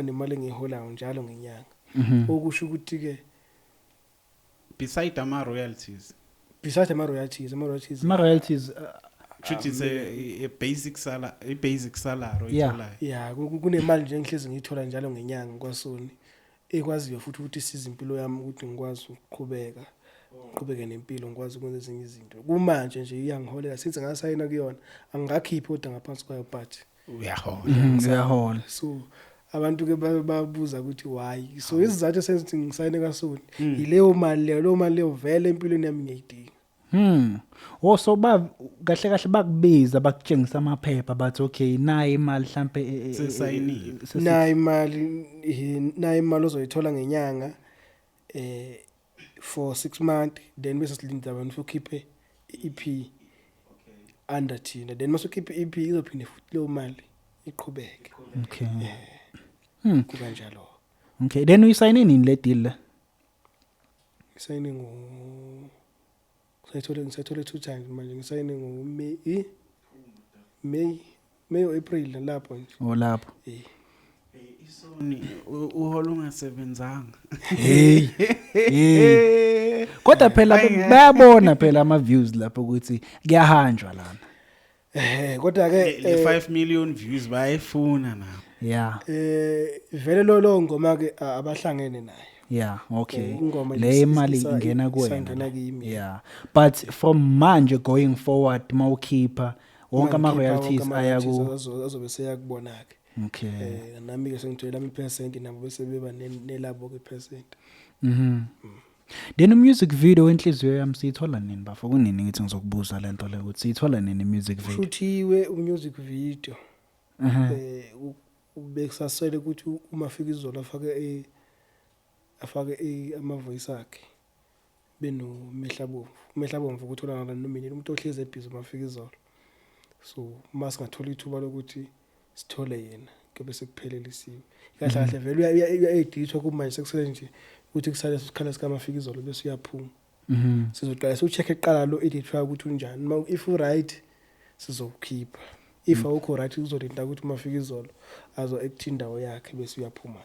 nemali engiholayo njalo ngenyanga. Okusho ukuthi ke beside ama royalties. Ma-royalties Chuthi a basic salary oyitholayo. Yeah, kunemali nje engihlezi ngiyithola njalo ngenyanga kwaSony. Ekwaziyo futhi ukuthi isiza impilo yami ukuthi ngikwazi uqhubeke nempilo ngikwazi ukwenza ezinye izinto. Kumanje nje iyangiholela since ngasayina kuyona angakhiphi kodwa ngaphansi kwayo but uyahola. So abantu ke babuza ukuthi why. So isizathu esenza ukuthi ngisayine kwaSony ileyo mali leyo vele empilweni yami ngiyidinga. So kahle bakubiza bakutshengisa amaphepha bathi okay nayi imali mhlambe sesayinile. Nayi imali ozoyithola ngenyanga for 6 months then bese silinda abantu ukukhiphe EP under thina then mase ukhiphe EP izophinde futhi leyo mali iqhubeke. Okay. Kukanjalo. Okay, then uyisayine nini le deal le? Ngisayine ngisayithole 2 times manje ngisayine May or April lapho nje. Lapho. iSony uhola ungasebenzanga. Hey. Kodwa phela bayabona phela ama views lapho ukuthi kuyahanjwa lana. Kodwa ke le 5 million views bayifuna na. Yeah. Vele lo ngoma ke abahlangene nayo. Yeah, okay. Ingoma Le imali ingena kuwena. Yeah. But from manje going forward mawukhipha wonke ama royalties ayaku azobe seyakubona ke. Okay. Nami ke sengithola ama% nabo bese beba nelabo ke percent. Then music video enhliziyo yami siyithola nini bafo kunini ngithi ngizokubuza lento le ukuthi siyithola nini music video? Shuthiwe music video. Ubekusasele ukuthi uma fika izolo afake ama voice akhe mehlabomvu ukuthola nomini umuntu ohleze ebhizi uma fika izolo. So masingathola ithuba lokuthi sithole yena kube sekuphelelisiwe. Kahle vele uya-editwa kumanje sekusele nje ukuthi kusale sikhala sikamafika izolo bese uyaphuma. Sizoqala sicheck eqala lo editwa ukuthi unjani. If u right sizokhipha. If awukho right uzolinda ukuthi mafika izolo azo act indawo yakhe bese uyaphuma.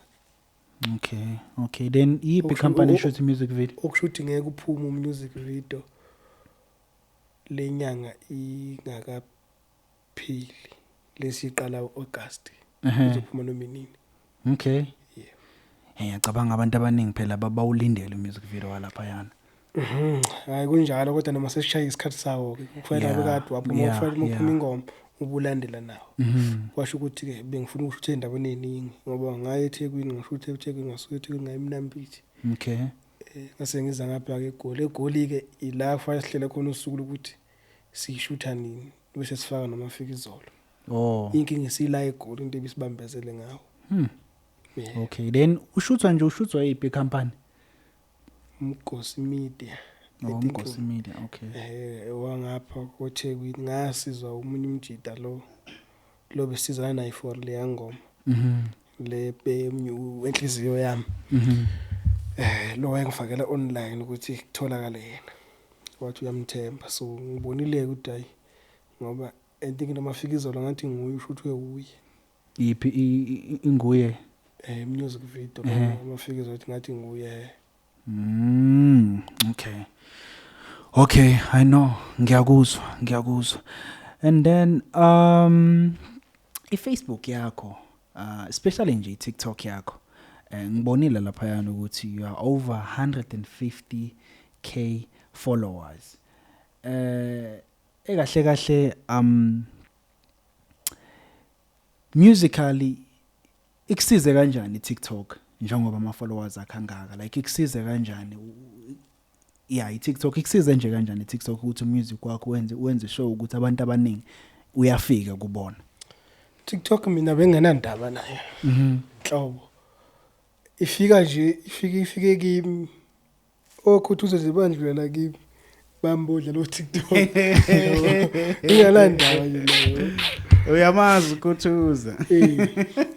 Okay then yipi company shoot music video? Okushuthi ngeke uphume music video lenyanga ingakaphili lesiqala August. Uzophuma nominini. Okay. Ngiyacabanga abantu abaningi phela bawulindele music video walapha yana. Hayi kunjalo kodwa noma sesishaya isikhathi sawo ke kufanele bekade waphuma ufanele ukuphuma ingoma ubulandela nawo. Kwasho ukuthi ke bengifuna ukushutha endaweni eningi ngoba ngaye eThekwini ngishuthe eThekwini ngasuka eThekwini ngaye eMnambithi. Okay. Ngase ngiza ngapha ke eGoli ke ila kufanele sihlele khona usuku ukuthi sishutha nini bese sifaka nomafika izolo. Inkinga isila eGoli into ebisibambezele ngawo. Okay then ushuthwa yipi company? Mkosi Media. Mkosi Media, okay. Wangapha koThekwini ngasizwa umunye umjida lo besizana naye for le yangoma. Le enhliziyo yami. Lo wayengifakela online ukuthi kutholakala yena. Wathi uyamthemba so ngibonile ukuthi hayi ngoba entingi nomafika izolo ngathi nguye ushuthwe uye. Yipi inguye? Music video nomafika izolo ngathi nguye. Okay, I know. Ngiyakuzwa. And then iFacebook yakho, especially nje iTikTok yakho, ngibonile lapha yana ukuthi you are over 150k followers. ekahle musically ikusize kanjani TikTok njengoba ama followers akhangaka like ikusize kanjani iTikTok ikusize nje kanjani TikTok ukuthi music wakho wenze show ukuthi abantu abaningi uyafika kubona TikTok mina bengenandaba nayo nhlobo ifika nje ifike kimi okhuthuze zibandlula kimi bambodla lo TikTok nginganandaba nje nayo uyamazi ukuthuza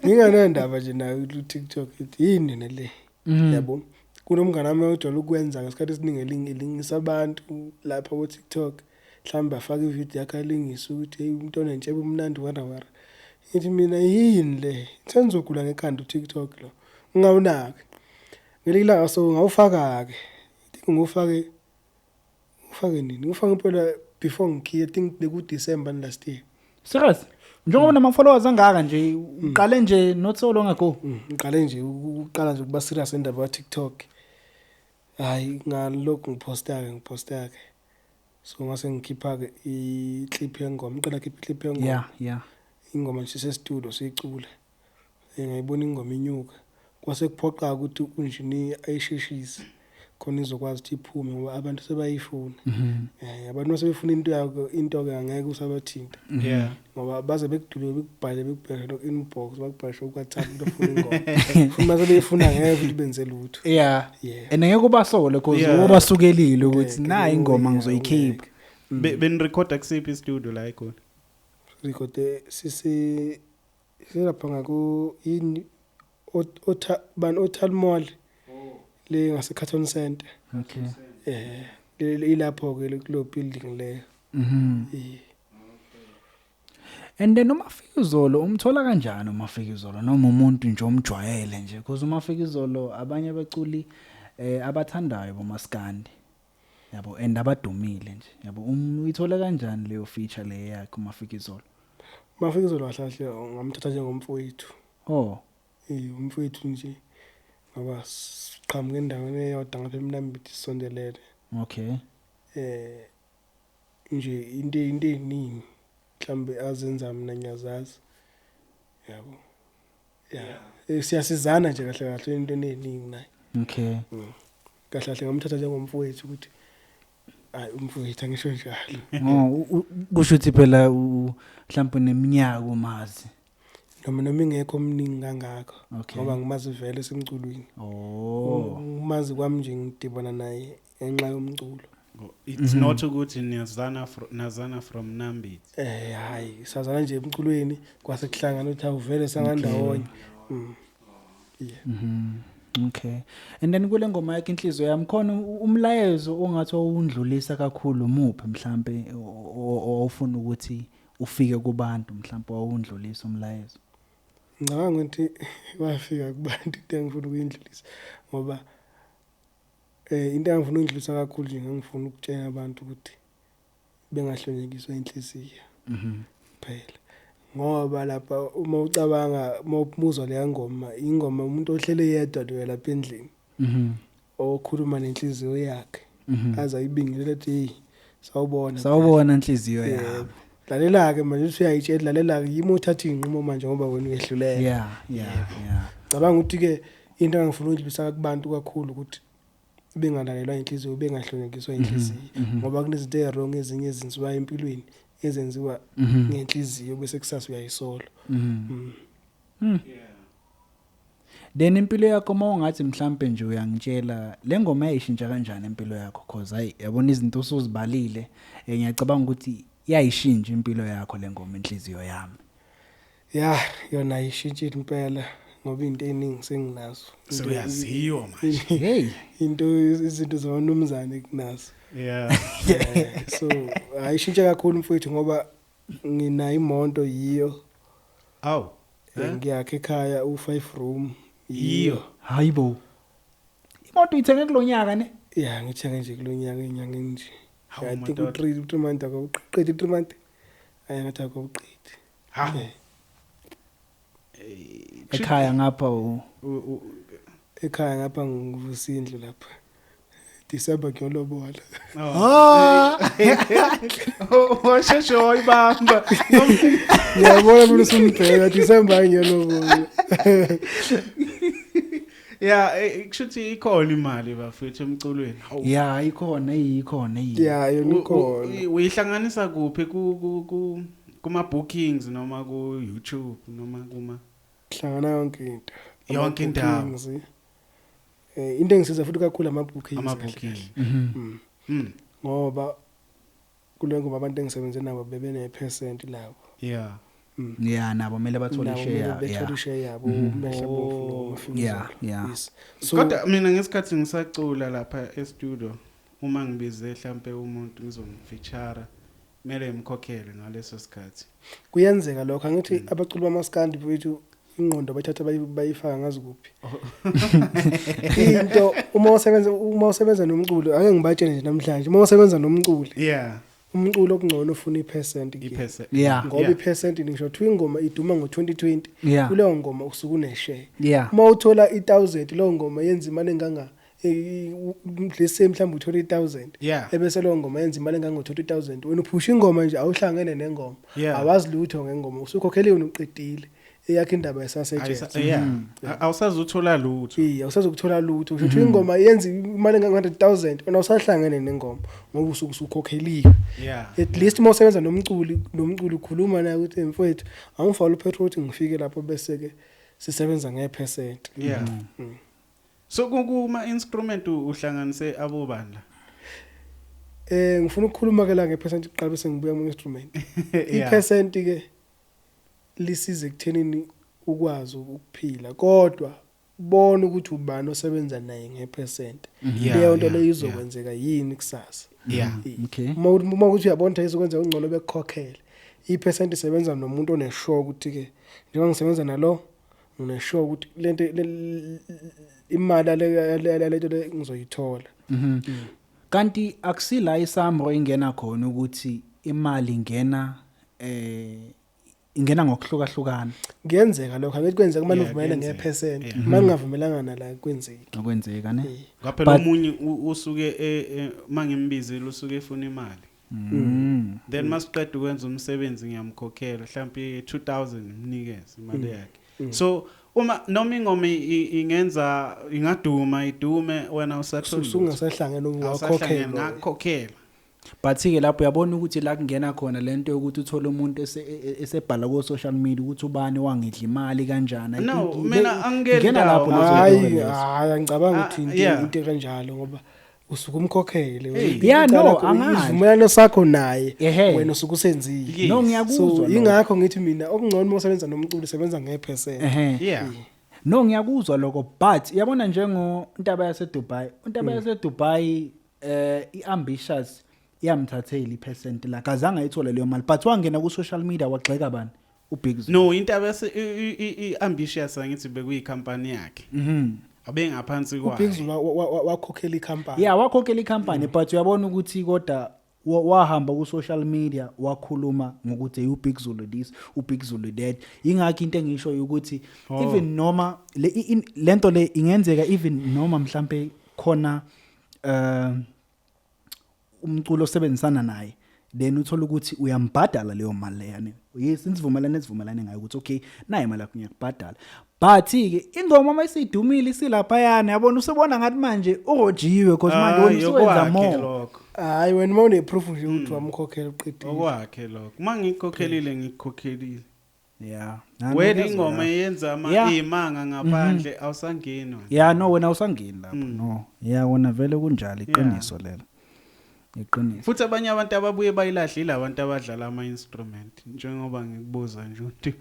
nginganandaba nje nayo lo TikTok yini nale yabo kunomngane wami ojwayele ukwenza ngesikhathi esiningi elingisa abantu lapha ku TikTok mhlawumbe afaka ivideo yakhe alingisa ukuthi hey umuntu onentshebe umnandi wara ngithi mina yini le senzogula ngekhanda uTikTok lo ngawunaki ngelila so ngawufaka ke ngufake nini ngufake impela before ngikhiye I think beku December last year serious njengoba nama followers angaka nje uqale nje not so long ago ngiqale nje uqala nje ukuba serious endaba ya TikTok hayi ngalokho ngiposta ke so ngase ngikhipha ke iclip yengoma ngiqala khipha iclip yengoma yeah ingoma nje sestudio siyicula ngayibona ingoma inyuka kwase kuphoqa ukuthi unjini ayisheshise khona izokwazi ukuthi iphume ngoba abantu sebayifuna abantu basebefuna into ke angeke usabathinta ngoba baze bekudule bekubhale bekubheka no inbox bakubhashe ukwathatha into ofuna ingoma futhi mase beyifuna ngeke ukuthi benze lutho ngeke ubasole because ubasukelile ukuthi na ingoma ngizoyikhipha ben recorda kusiphi studio la ikhona record silapha ngako in Otal Mall le ngase Carton Center ilapho ke kulo building leyo and then uMafikizolo umthola kanjani uMafikizolo noma umuntu nje omjwayele nje because uMafikizolo abanye abaculi abathandayo bomaskandi yabo and abadumile nje yabo uyithola kanjani leyo feature le yakhe uMafikizolo Mafikizolo kahle ngamthatha njengomfowethu umfowethu nje ngoba siqhamuke endaweni eyodwa ngapha eMnambithi sisondelene nje into eningi mhlambe azenza mina ngiyazazi yabo siyasizana nje kahle into eningi naye kahle ngamthatha njengomfowethu ukuthi hayi umfowethu angisho njalo kusho ukuthi phela mhlawumbe neminyaka umazi noma ingekho omningi kangakho ngoba ngimazi vele semculwini umazi kwami nje ngidibana naye enxa yomculo it's not ukuthi nazana from Nambit hayi sazana nje emculweni kwase kuhlangana uthi awuvele sangandawonye and then kule ngoma yakhe inhliziyo yami khona umlayezo ongathi undlulisa kakhulu muphi mhlambe ofuna ukuthi ufike kubantu mhlambe undlulisa umlayezo ngicabanga ukuthi wafika kubantu into engifuna ukuyindlulisa ngoba into engifuna ukuyindlulisa kakhulu nje ngifuna ukutshela abantu ukuthi bengahlonyekiswa inhliziyo phela ngoba lapha uma ucabanga mawumuzwa le ngoma ingoma umuntu ohlele yedwa lo lapha endlini okhuluma nenhliziyo yakhe aza ibingelele ethi hey sawubona inhliziyo yabo lalela ke manje usuyayitshela lalela ke yimi uthatha inqumo manje ngoba wena uyehluleka cabanga ukuthi ke into engifuna ukudlulisa kubantu kakhulu ukuthi bengalalelwa inhliziyo bengahlonyekiswa inhliziyo ngoba kunezinto ezirong ezinye ezenziwa empilweni ezenziwa ngenhliziyo bese kusasa uyayisola then impilo yakho mawungathi mhlambe nje uyangitshela le ngoma yayishintsha kanjani impilo yakho because hayi yabona izinto usuzibalile ngiyacabanga ukuthi yayishintsha impilo yakho le ngoma inhliziyo yami yona ayishintshile impela ngoba into eningi senginazo soyaziyo manje izinto zanomzane kunazo so ayishintsha kakhulu mfowethu ngoba ngina imoto yiyo ngiyakhe ekhaya u5 room yiyo hayibo imoto ithenge kulonyaka ne ngithenge nje kulonyaka inyanga nje I think u3 months ago uqedile 3 months ngathi akuqedile ekhaya ngapha ekhaya ngapha ngivusindlu lapha December ngiyolobola. Washeshe wayibamba. Ngiyabona mina usumbheka December ngiyolobola. Yeah, kushuthi ikhona imali bafethu emculweni. Yeah, ikhona. Yeah, yona ikhona. Uyihlanganisa kuphi kuma bookings noma ku YouTube noma kuma Hlangana yonke into. Yonke indawo. Bookings, into engisiza futhi kakhulu ama-bookings. Ama-bookings. Ngoba kule ngoba abantu engisebenze nabo bebene-percent labo. Yeah. Yeah, nabo mele bathole share. Bethole share yabo umehla bofu. Yeah. Yes. So Kodwa mina ngesikhathi ngisacula lapha e-studio uma ngibize mhlambe umuntu ngizomfeature mele imkhokhele ngaleso sikhathi. kuyenzeka lokho angithi abaculi bamaskandi bethu ingqondo bathatha bayifaka ngazi kuphi. Into uma usebenza nomculo ake ngibatshele nje namhlanje uma usebenza nomculo Yeah. umculo okungcono ufuna i-percent ke. I-percent. Yeah. Ngoba i-percent ngisho ukuthi ingoma iduma ngo-2020 Yeah. kuleyo ngoma usuke une-share. Yeah. Uma uthola 1000 leyo ngoma yenza imali enganga lesi mhlawumbe uthola 1000 Yeah. ebese leyo ngoma yenza imali enganga 20000 wena uphusha ingoma nje awuhlangene nengoma Yeah. awazi lutho ngengoma usukhokhele yona uqedile eyakhe indaba yasasejensi. Yeah. Awusazuthola lutho. Awusazokuthola lutho usho ukuthi ingoma yenza imali enganga 100000 wena awusahlangene nengoma ngoba usuke usukhokhelile. Yeah. At least uma usebenza nomculi ukhuluma naye ukuthi mfowethu angifaka upetrol ukuthi ngifike lapho bese ke sisebenza nge-percent. Yeah. So kuma instrument uhlanganise abobandla. Ngifuna ukukhuluma ke la nge-percent iqala bese ngibuya mu-instrument. Yeah. I-percent ke lisize ekuthenini ukwazi ukuphila kodwa bona ukuthi ubani osebenza naye nge-percent. Leyo nto leyo izokwenzeka yini kusasa. Yeah. Okay. Uma ukuthi uyabona ukuthi izokwenza ungcono bekukhokhele. I-percent isebenza nomuntu oneshow ukuthi ke njengoba ngisebenza nalo ngineshow ukuthi lento imali lento le ngizoyithola. Kanti akusila isamro ingena khona ukuthi imali ingena ngokuhlukahlukana. Kuyenzeka lokho angithi kwenzeka uma uvumelana nge-percent uma ningavumelanga nala kwenzeki. Okwenzeka ne? Ngaphela omunye usuke mangimbizile usuke efuna imali. Then masiqeda ukwenza umsebenzi ngiyamkhokhela mhlawumbe 2000 mnikeze imali yakhe. So uma noma ingoma ingenza idume wena usathola usungasahlangene ukukhokhela ngakhokhela. But ke lapho uyabona ukuthi la kungena khona lento yokuthi uthole umuntu esebhala ku social media ukuthi ubani wangidla imali kanjani. No, mina angena lapho hayi angicabanga ukuthi into kanjalo ngoba usuke umkhokhele. Yeah, no, angazi. Isivumelano sakho naye wena usuke usenzile. No, ngiyakuzwa. So ingakho ngithi mina okungcono uma usebenza nomculo sebenza nge-percent. Yeah. No, ngiyakuzwa lokho but yabona njengo Ntaba yaseDubai. Untaba yaseDubai iambitious iyamthathela i-percent la kazange ayithola leyo mali but wangena ku social media wagxeka bani uBig Zulu. No, Intaba iambitious angithi bekuyikhampani yakhe. Abe ngaphansi kwayo. uBig Zulu wakhokhela icompany. Yeah, wakhokhela icompany but uyabona ukuthi kodwa wahamba ku social media wakhuluma ngokuthi uBig Zulu this uBig Zulu that ingakho into engisho ukuthi even noma lento le ingenzeka even noma mhlambe khona umculo osebenzisana naye then uthola ukuthi uyambhadala leyo mali leyane. Yes, sivumelane ngayo ukuthi okay naye imali yakho ngiyakubhadala but ke ingoma mayisidumile isilapha yana yabona usebona ngathi manje urojiwe because manje wena usenza more. Hayi wena uma uneproof nje ukuthi wamkhokhela uqedile. Okwakhe lokho. Uma ngikhokelile ngikukhokhelile. Yeah. Wena ingoma yenza imanga ngaphandle awusangenwa. Yeah, no wena awusangeni lapho. No. Yeah, wona vele kunjalo iqiniso lelo. Iqiniso. Futhi abanye abantu ababuye bayilahlile abantu abadlala ama instrument njengoba ngikubuza nje ukuthi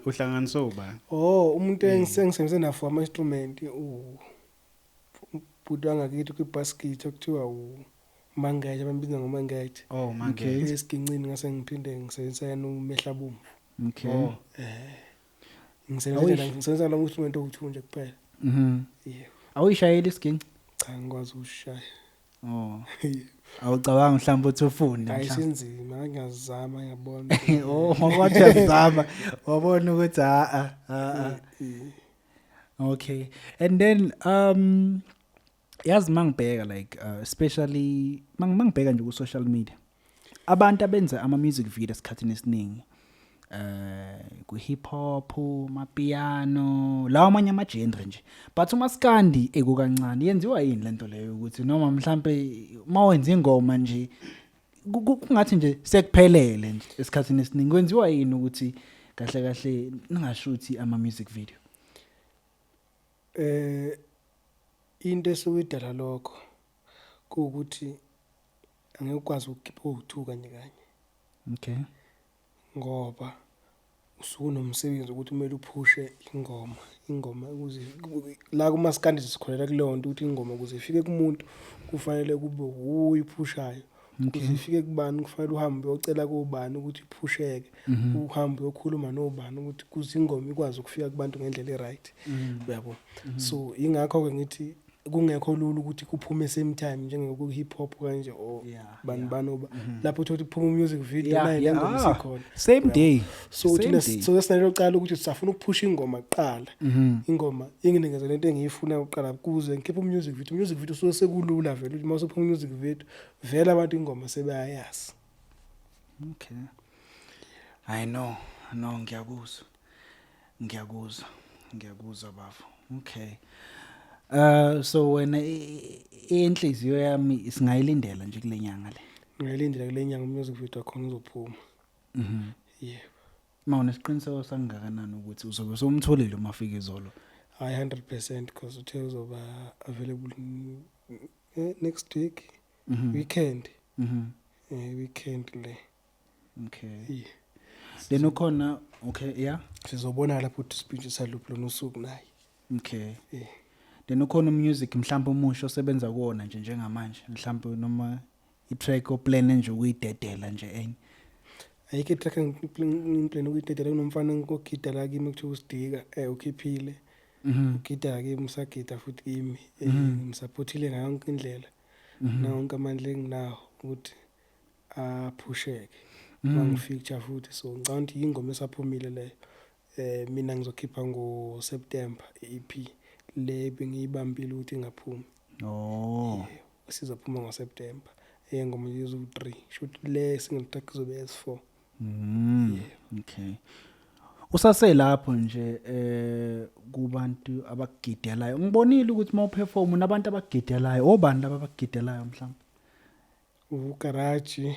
uhlanganisa ubani. Umuntu engisebenze nafo ama instrument ubhuti ngakithi kwibasket okuthiwa uMangaye abambiza ngoMangaye. Mangaye. Esigincini ngase ngiphinde ngisebenzisa yena umehla bomvu. Okay. Ngisebenza la instrument owu2 nje kuphela. Yeah. Awuyishayela isiginci? Cha ngikwazi ukushaya. Awucabanga mhlawumbe uthi ufunde mhlawumbe. Ayisenzima ngiyazama ngiyabona. Ngoba uyazama wabona ukuthi Okay. And then yazi mangibheka like especially mangibheka nje ku social media abantu abenza ama music video esikhathini esiningi ku hip hop mapiano lawa amanye ama genre nje but umaskandi ekukancane yenziwa yini lento leyo ukuthi noma mhlambe mawenza ingoma nje kungathi nje sekuphelele nje esikhathini esiningi kwenziwa yini ukuthi kahle kahle ningashuthi ama music video into esukudala lokho ukuthi angeke ukwazi ukukhipha uthuka nje kanye okay ngoba usukunomsebenzi ukuthi kumele uphushe ingoma ukuze la kumaskandi sikholela kulonto ukuthi ingoma ukuze ifike kumuntu kufanele kube uyiphushayo ukuze ifike kubani kufanele uhambe uyocela kubani ukuthi iphusheke uhambe uyokhuluma nobani ukuthi kuze ingoma ikwazi ukufika kubantu ngendlela eright uyabo so ingakho ke ngithi kungekho lula ukuthi kuphume same time njengoku hip hop kanje banoba lapho uthi kuphuma music video nayo ingoma isikhona same day so uthi sinalo cala ukuthi sisafuna ukuphusha ingoma kuqala ingoma inginikeza lento engiyifuna ukuqala kuze ngikhiphe music video so sekulula vele ukuthi mase uphuma music video vele abantu ingoma sebayayazi okay I know ngiyakuzwa bafo okay so wena inhliziyo yami isingayilindela nje kule nyanga le ngiyalindela kule nyanga music video akhona uzophuma yebo mawona siqiniseko sangakanani ukuthi uzobe somtholile uma fika izolo I 100% because uthe uzoba available next week weekend weekend le okay then ukhona okay yeah sizobona lapho ukuthi speech saluphi lona usuku naye okay then ukhona music mhlawumbe umusho osebenza kuona nje njengamanje mhlawumbe noma i-track oplan nje ukuyidedela nje enye ayike i-track ngiplan ukuyidedela kunomfana ngokugidala kimi kuthiwa usidika ukhiphile ugida kimi usagida futhi kimi ngimsupportile ngayo yonke indlela nawonke amandla enginawo ukuthi aphusheke mangifeature futhi so ngicabanga ukuthi ingoma esaphumile leyo mina ngizokhipha ngoSeptember EP le bengiyibambile ukuthi ingaphumi sizophuma ngoSeptember ngoma yezu 3 shoot le single track kuzobe S4 okay usaselapho nje kubantu abagidelayo ngibonile ukuthi mawuperform nabantu abagidelayo obani laba abagidelayo mhlawumbe uGarage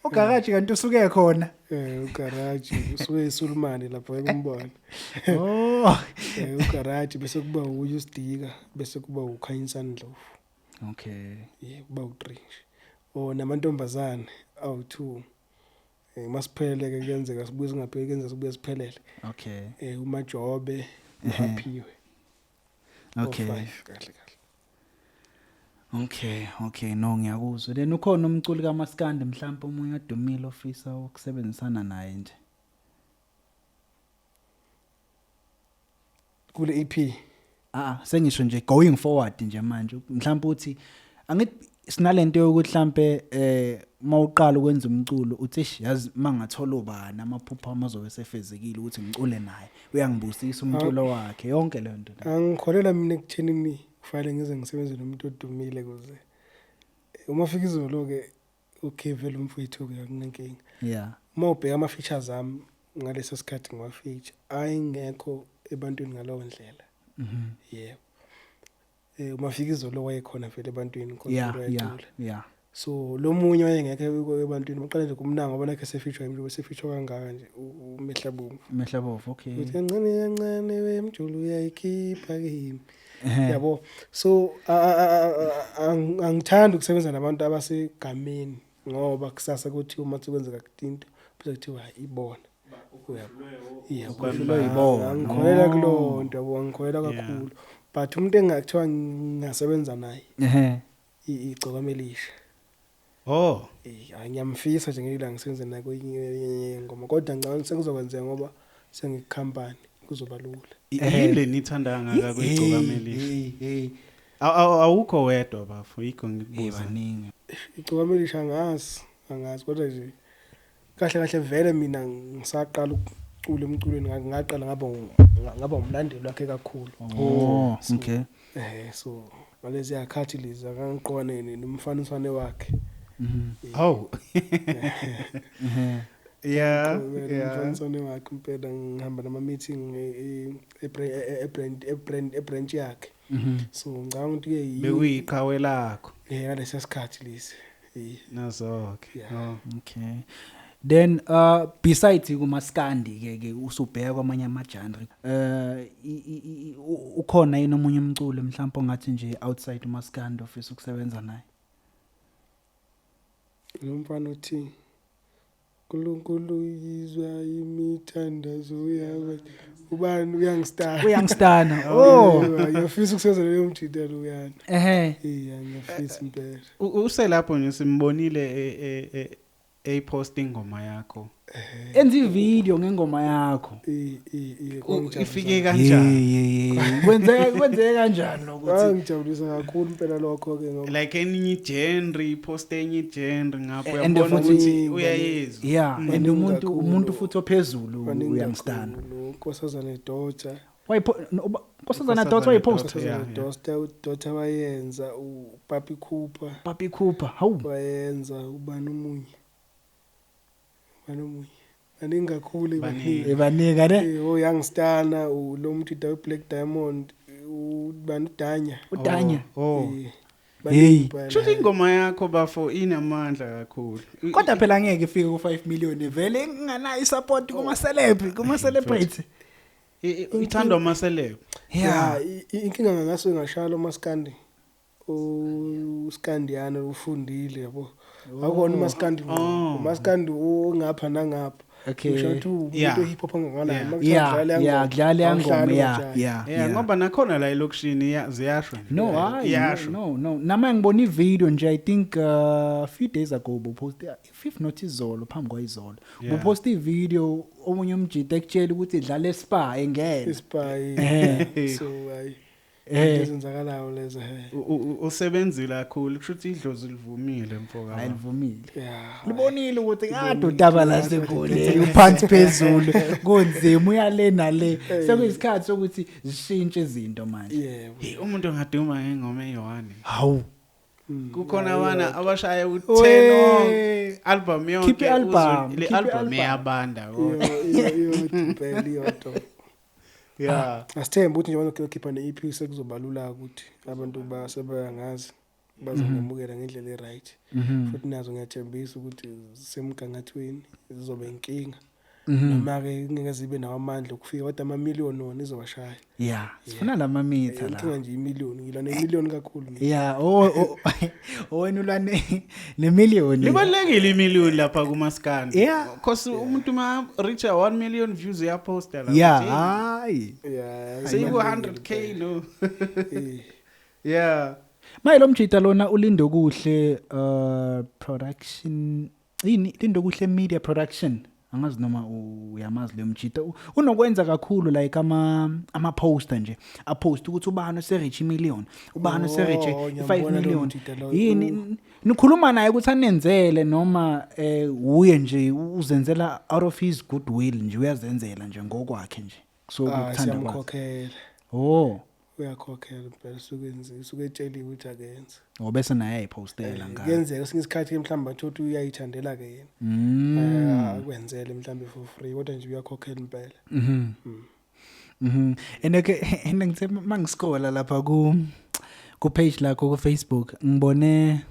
uGarage kanti usuke khona uGarage usuke eSulumane lapho ekumbona uGarage bese kuba uYusdika bese kuba uKhanyisani Ndlovu okay kuba u3 namantombazane awu2 masiphele ke kuyenzeka sibuye singapheli kuyenzeka sibuye siphelele okay uMajobe uhaphiwe okay kahle okay no ngiyakuzwa then ukhona umculi kaMaskandi mhlawumbe umunye odumile ofisa ukusebenzisana naye nje kule EP sengisho nje going forward nje manje mhlawumbe uthi angithi sinalento yokuthi mhlambe mawuqala ukwenza umculo uthi yazi mangathola ubani amaphupho amazobe sefezekile ukuthi ngicule naye uyangibusisa umculo wakhe yonke le nto angikholela mina ekuthenini kufanele ngize ngisebenze nomuntu odumile kuze uma fika izolo ke ukevela umfowethu ke akunenkinga uma ubheka ama features ami ngaleso sikhathi ngwa feature ayingekho ebantwini ngalowo ndlela yebo uma fika izolo wayekhona vele ebantwini yeah so lo munye wayengekho ebantwini uqala nje kumnanga ngoba lakhe sefeature imilo sefeature kangaka nje uMehlabovu okay uthi kancane wemjulu uyayikhipha kimi yabo so angithanda ukusebenza nabantu abasegameni ngoba kusasa kuthi uma sekwenzeka into bese kuthiwa ibona ngikholela kulonto yabo ngikholela kakhulu but umuntu engakuthiwa ngingasebenza naye iGcokamelisha ngiyamfisa nje ngeke ngisebenze naye kwenye ngoma kodwa ngicabanga sekuzokwenzeka ngoba sengikhampani kuzoba lula yile nithanda ngaka kweGcokamelisha awukho wedwa bafo yikho ngikubuza baningi iGcokamelisha angazi kodwa nje kahle vele mina ngisaqala ukucula emculweni ngaqala ngaba umlandeli wakhe kakhulu okay So ngalezi yakhathi lezi akangiqwane nomfaniswane wakhe. Oh. Yeah. Umfaniswane wakhe impela ngihamba nama meeting branch yakhe. So ngicabanga ukuthi ke bekuyiqhawe lakho. ngalesi sikhathi lesi. Nazo okay. Oh. Okay. Then besides kumaskandi ke usubheka kwamanye ama genre ukhona yini omunye umculo mhlawumbe ongathi nje outside umaskandi ofisa ukusebenza naye? Lo mfana uthi uNkulunkulu yizwa imithandazo yawe ubani Uyangistana. Oh, ngiyafisa ukusebenza leyo mjida lo uyana. Ngiyafisa impela. Uselapho nje simbonile posting ingoma yakho. enza ivideo ngengoma yakho. Ifike kanjani? Kwenzeka kanjani lokuthi ngijabulisa kakhulu impela lokho ke ngoba like enye genre post enye genre ngapho And uyabona futhi- ukuthi uyayizwa. yeah, and umuntu futhi ophezulu uyangistana. Nkosazana daughter Nkosazana daughter wayipost. Yeah. daughter wayenza uPapi Cooper Papi Cooper, hawu. wayenza ubani omunye aningakhulu Baningi. Ebanika ne? Youngstana lo mthida weBlack Diamond ubani Danya Udanya. Oh. Hey. Shothi ingoma yakho bafo inamandla kakhulu. Kodwa phela ngeke ifike ku5 million vele nginganayo support kuma celebrate. Ithandwa amaselebe. Yeah. inkinga ngaso ngashalo maskandi uSkandiana ufundile yabo akona umaskandi ongapha nangapha Okay. Usho Yeah. umuntu hip hop angangala Yeah, kudlala yangoma Yeah, ngoba nakhona la elokishini ziyashwa. No. Nama ngibona ivideo nje I think few days ago upost if not izolo phambi kwayizolo. Yeah. Upost ivideo omunye umjita ekutshela ukuthi idlala eSpa engene. Ispy so ezenzakalayo lezo Usebenzile kakhulu kushuthi idlozi livumile mfoka. Ayivumile. yeah Libonile ukuthi kade udaba la sekule uphansi phezulu konzima uyalena le sekuyisikhathi sokuthi zishintshe izinto manje. yeah Umuntu ongaduma ngengoma eyohani. Hawu. Kukhona abana abashaya u10 album yonke Keep album, le keep album album. eyabanda. iyo Yeah. asithemba ukuthi njengoba ukhipha ne-EP sekuzobalula ukuthi abantu basebayangazi bazongemukela ngendlela eright futhi nazo ngiyathembisa ukuthi semgangathweni zizoba inkinga noma ke ngeke zibe nawo amandla okufika kodwa ama-million wona izobashaya Yeah, sifuna lama mitha la. inkinga nje imillion ngila ne-million kakhulu Yeah, wena ulane ne-million. Libalekile imillion lapha kumaskandi. Yeah. Because umuntu ma reach 1 million views uyaposta la. Yeah, hayi. yeah Seyiku 100k no. Yeah. Mayelo mjita lona ulindo kuhle production yini lindo kuhle media production angazi noma uyamazi le mjita unokwenza kakhulu like ama poster nje a post ukuthi ubani se-reach million ubani se-reach 5 million yini nikhuluma naye ukuthi anenzele noma uye nje uzenzela out of his goodwill nje uyazenzela nje ngokwakhe nje so ukuthanda kwakhe. siyamkhokhela uyakhokhela impela suke etsheliwe ukuthi akenze bese naye ayipostela ngayo kuyenzeka kwesinye isikhathi mhlawumbe athothi uyayithandela ke yena akwenzele mhlawumbe for free kodwa nje uyakhokhela impela ene ngithe mangiscrolla lapha ku page lakho ku Facebook ngibone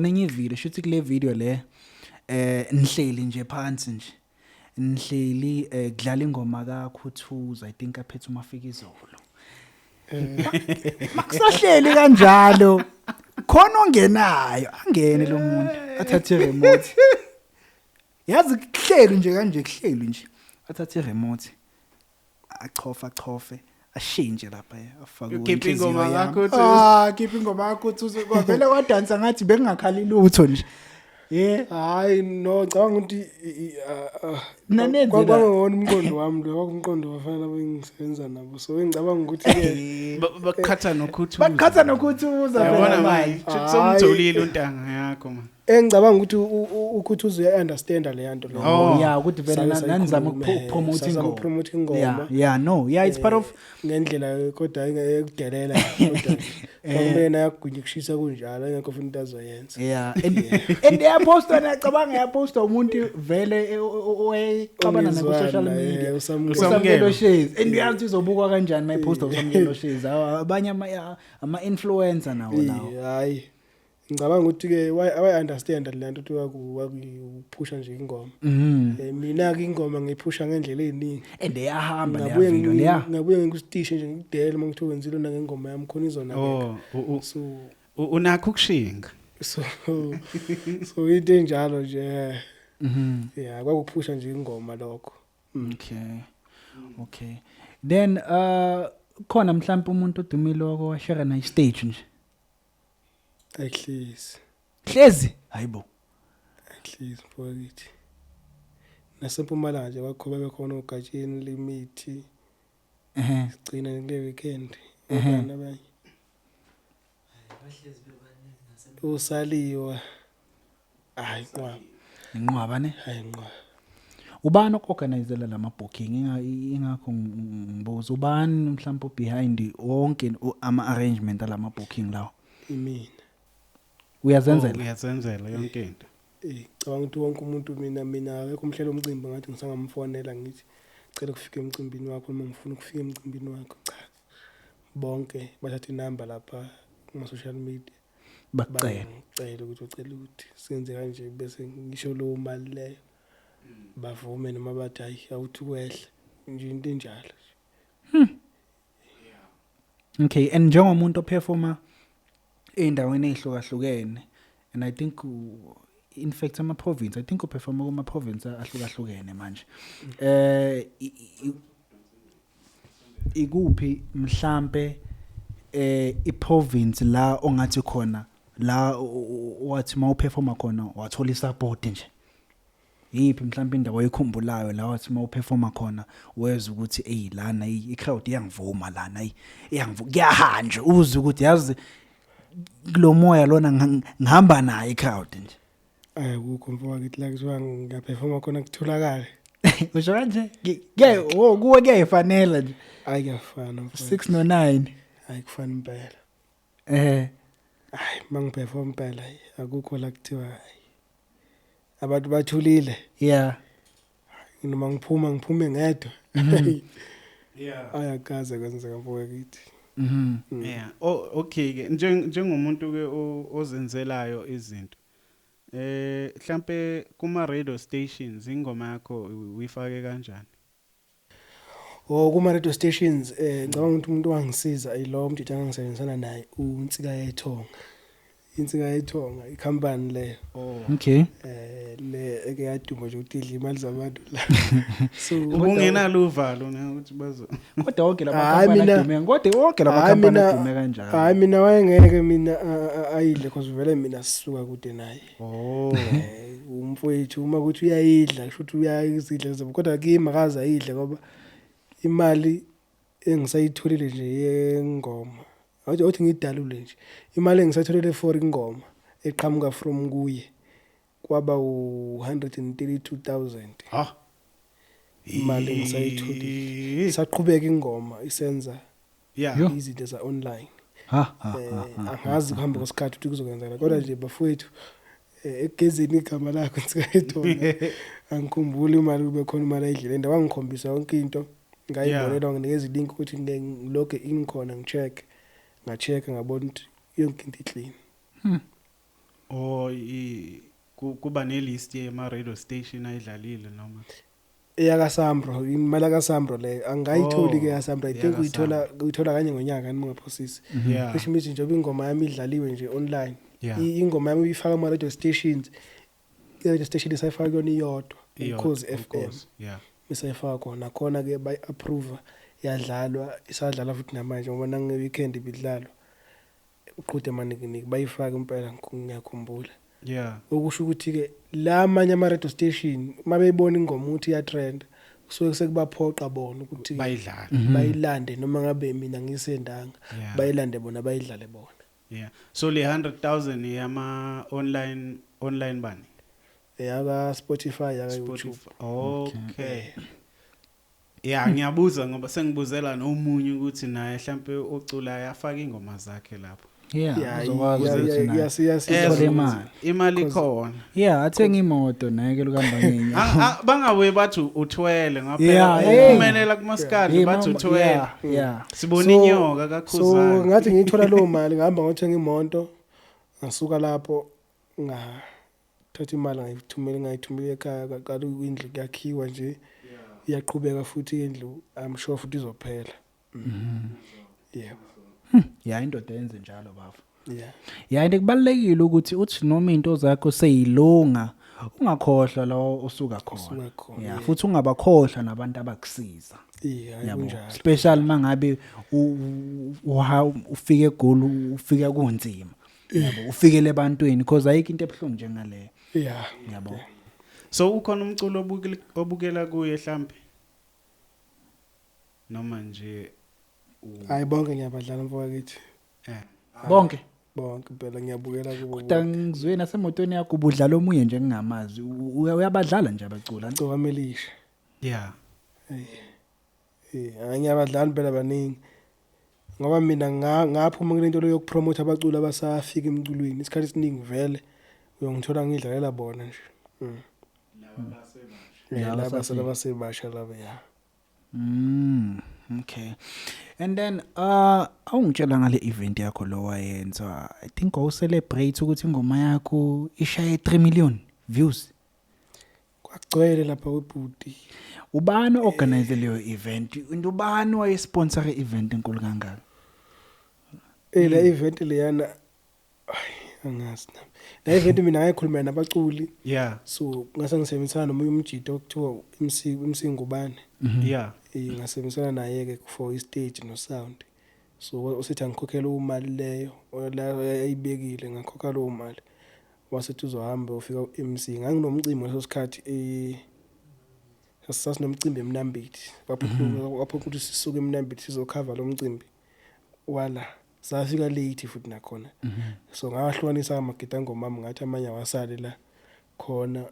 enye ivideo shuthi kule video le nihleli nje phansi nje nihleli kudlala ingoma kaKhuthuza I think aphethe uMafikizolo makusahleli kanjalo khona ongenayo angene lo muntu athathe remote yazi kuhleli nje kanje kuhleli nje athathe remote achofe ashintshe lapha afake Keep ingoma yakho keep ingoma yakho uthi kwavele wadansa ngathi bengingakhali lutho nje hayi no ngicabanga ukuthi nanenze kwabangona umqondo wami lo kwakumqondo wafana bengisebenza nabo so engicabanga ukuthi ke bakhatha nokhuthuza bakhatha nokhuthuza yabona phela manje manje somtholile untanga yakho man engicabanga ukuthi ukhuthuzo uya-understanda le nto Oh. yeah ukuthi vele nanizama promote ingoma no it's part of ngendlela kodwa ekudelela kodwa kumena yagunya kushisa kunjalo engekho funa into azoyenza and yaposta nacabanga yaposta umuntu vele owayeqabana nako social media usamkelo shares and uyazi uzobukwa kanjani mayiposta usamkelo shares abanye ama influencer nawo hayi ngicabanga ukuthi ke why understand le nto ukuthi wakuphusha nje ingoma mina ke ingoma ngiyiphusha ngendlela eziningi and yahamba le video leya ngabuye ngikustishe nje ngidela mangithiwa wenzile na ngengoma yami khona izona so unakho ukushinga so into enjalo nje yeah kwakuphusha nje ingoma lokho okay then khona mhlawumbe umuntu odumile washare na stage nje hlezi hayibo hlezi mfowethu naseMpumalanga nje wakhoba bekhona ugatsheni limithi sigcina ngeke weekend abanye bahlezi bebaningi usaliwa hayi inqwaba ne hayi inqwaba ubani oorganizela lama booking ingakho ngibuza ubani mhlawumbe behind wonke ama arrangement alama booking lawo imina uyazenzela yonke into cabanga ukuthi wonke umuntu mina akekho umhlelo umcimbi ngathi ngisangamfonela ngithi cela ukufika emcimbini wakho uma ngifuna ukufika emcimbini wakho cha bonke bathatha inamba lapha kuma social media bacela ukuthi ucela ukuthi senze kanje bese ngisho lo mali leyo bavume noma bathi hayi awuthi kwehla nje into enjalo okay and njengomuntu operforma endaweni ehlukahlukene and I think in fact ama province I think uperforma kuma province ahlukahlukene manje ikuphi mhlambe iprovince la ongathi khona la wathi mawuperforma khona wathola isupport nje yiphi mhlambe indawo oyikhumbulayo la wathi mawuperforma khona weza ukuthi lana i-crowd iyangivuma lana kuyahanja uze ukuthi yazi kulo moya lona ngihamba naye i-crowd nje akukho mfowethu la kuthiwa ngiyaperforma khona kutholakala usho kanje kuwe kuyayifanela nje ayiyafana 6 no 9 ayikufana impela hayi mangiperform impela akukho la kuthiwa abantu bathulile noma ngiphume ngedwa ayakaze kwenzeka mfowethu okay ke njengomuntu ke ozenzelayo izinto mhlambe kuma radio stations ingoma yakho uyifake kanjani kuma radio stations ngicabanga ukuthi umuntu wangisiza ayilo mthetho angisebenzisana naye uNtsika Yethonga insika yethonga ikhampani leyo okay le eke yaduma nje ukuthi idla imali zabantu la so kungenalo uvalo na ukuthi bazo kodwa wonke lamakhampani adume kodwa wonke lamakhampani adume kanjalo hayi mina wayengeke mina ayidle because vele mina sisuka kude naye umfowethu uma kuthi uyayidla kusho ukuthi uyayizidla kodwa kimi akaza ayidle ngoba imali engisayitholile nje yengoma awuthi ngidalule nje imali engisayitholile for ingoma eqhamuka from kuye kwaba u132,000 imali engisayitholile saqhubeka ingoma isenza izinto za online angazi kuhamba kwesikhathi ukuthi kuzokwenzakala kodwa nje bafowethu egezini igama lakho nsikayithona angikhumbuli imali kube khona imali ayidlile ndawo ngikhombisa yonke into ngayibonela nginikeza ilink ukuthi ngiloge in khona ngicheck ngacheck ngabona ukuthi yonke into iclean kuba nelist yema radio station ayidlalile noma eyaka Sambro imali ka Sambro le angayitholi ke ya Sambro I think uyithola kanye ngonyaka nami ngaphosisi kusho imithi nje ingoma yami idlaliwe nje online ingoma yami uyifaka ama radio stations radio station isayifaka yona iyodwa because FM isayifaka khona ke by approve yadlalwa isadlala futhi namanje ngoba nange weekend ibidlalwa uqhude maningi bayifaka impela ngiyakhumbula Yeah. okusho ukuthi ke la amanye ama radio station mabeyibona ingoma ukuthi iya trend kusuke sekubaphoqa bona ukuthi Bayidlala. bayilande noma ngabe mina ngisendanga Yeah. bayilande bona bayidlale bona. Yeah. So le 100,000 yama online bani? Yaka Spotify yaka YouTube. Spotify. Okay. Yeah, ngiyabuza ngoba sengibuzela nomunye ukuthi naye mhlambe ocula yafaka ingoma zakhe lapho. Yeah, uzokwazi ukuthi naye Yes, imali. Imali khona. Yeah, athenga imoto naye ke luhamba ngenyawo. Bangawe bathi uthwele Yeah, ngaphela umenela kumaskadi bathi uthwele. Yeah. Sibona inyoka kakhuzana. So ngathi ngithola lowo mali ngihamba ngothenga imoto ngasuka lapho thatha imali ngayithumela ekhaya kaqala indlu yakhiwa nje iyaqhubeka futhi indlu I'm sure futhi izophela. Yeah. Yeah, indoda yenze njalo bafo. Yeah. Yeah, into kubalekile ukuthi uthi noma into zakho seyilunga ungakhohlwa la osuka khona. Yeah, futhi ungabakhohlwa nabantu abakusiza. Yeah, Yabo. kunjalo. Especially mangabe ufike egoli ufika kunzima. Yabo, ufikele ebantwini because ayikho into ebhlungu njengaleyo. Yeah. Yabo. So ukhona umculo obukela kuye mhlambe? Noma nje Hayi bonke ngiyabadlala mfowethu. Bonke Bonke phela ngiyabukela kubo. kodwa ngizwe nasemotweni yakho ubudlala omunye nje ngingamazi uyabadlala nje abacula. Ngcoka Melisha. yeah. Ngiyabadlala phela baningi. Ngoba mina ngaphuma kulento yokupromote abaculi abasafika emculweni. Isikhathi esiningi vele uyongithola ngidlalela bona nje. Laba sebasha laba ya. Okay. And then awungitshela ngale event yakho lo wayenza. I think you celebrate ukuthi ingoma yakho ishaye 3 million views. Kwagcwele lapha kwebhuti. Ubani organize leyo event? Ubani wayesponsor event enkulu kangaka? La event leyana angazi nami. La event mina ngayikhuluma nabaculi. Yeah. So ngase ngisebenzisana nomunye umjito okuthiwa imsingubane. Yeah. Ngasebenzisana naye ke for stage no sound. So usethi angikhokhela imali leyo la ayibekile ngakhokha lo mali. Wasethi uzohamba ufika uMC nganginomcimbi leso sikhathi sasinomcimbi eMnambithi. Wapho ukuthi sisuke eMnambithi sizocover lo mcimbi. Wala safika late futhi nakhona. So ngahlukanisa amagita ngomama ngathi amanye awasale la khona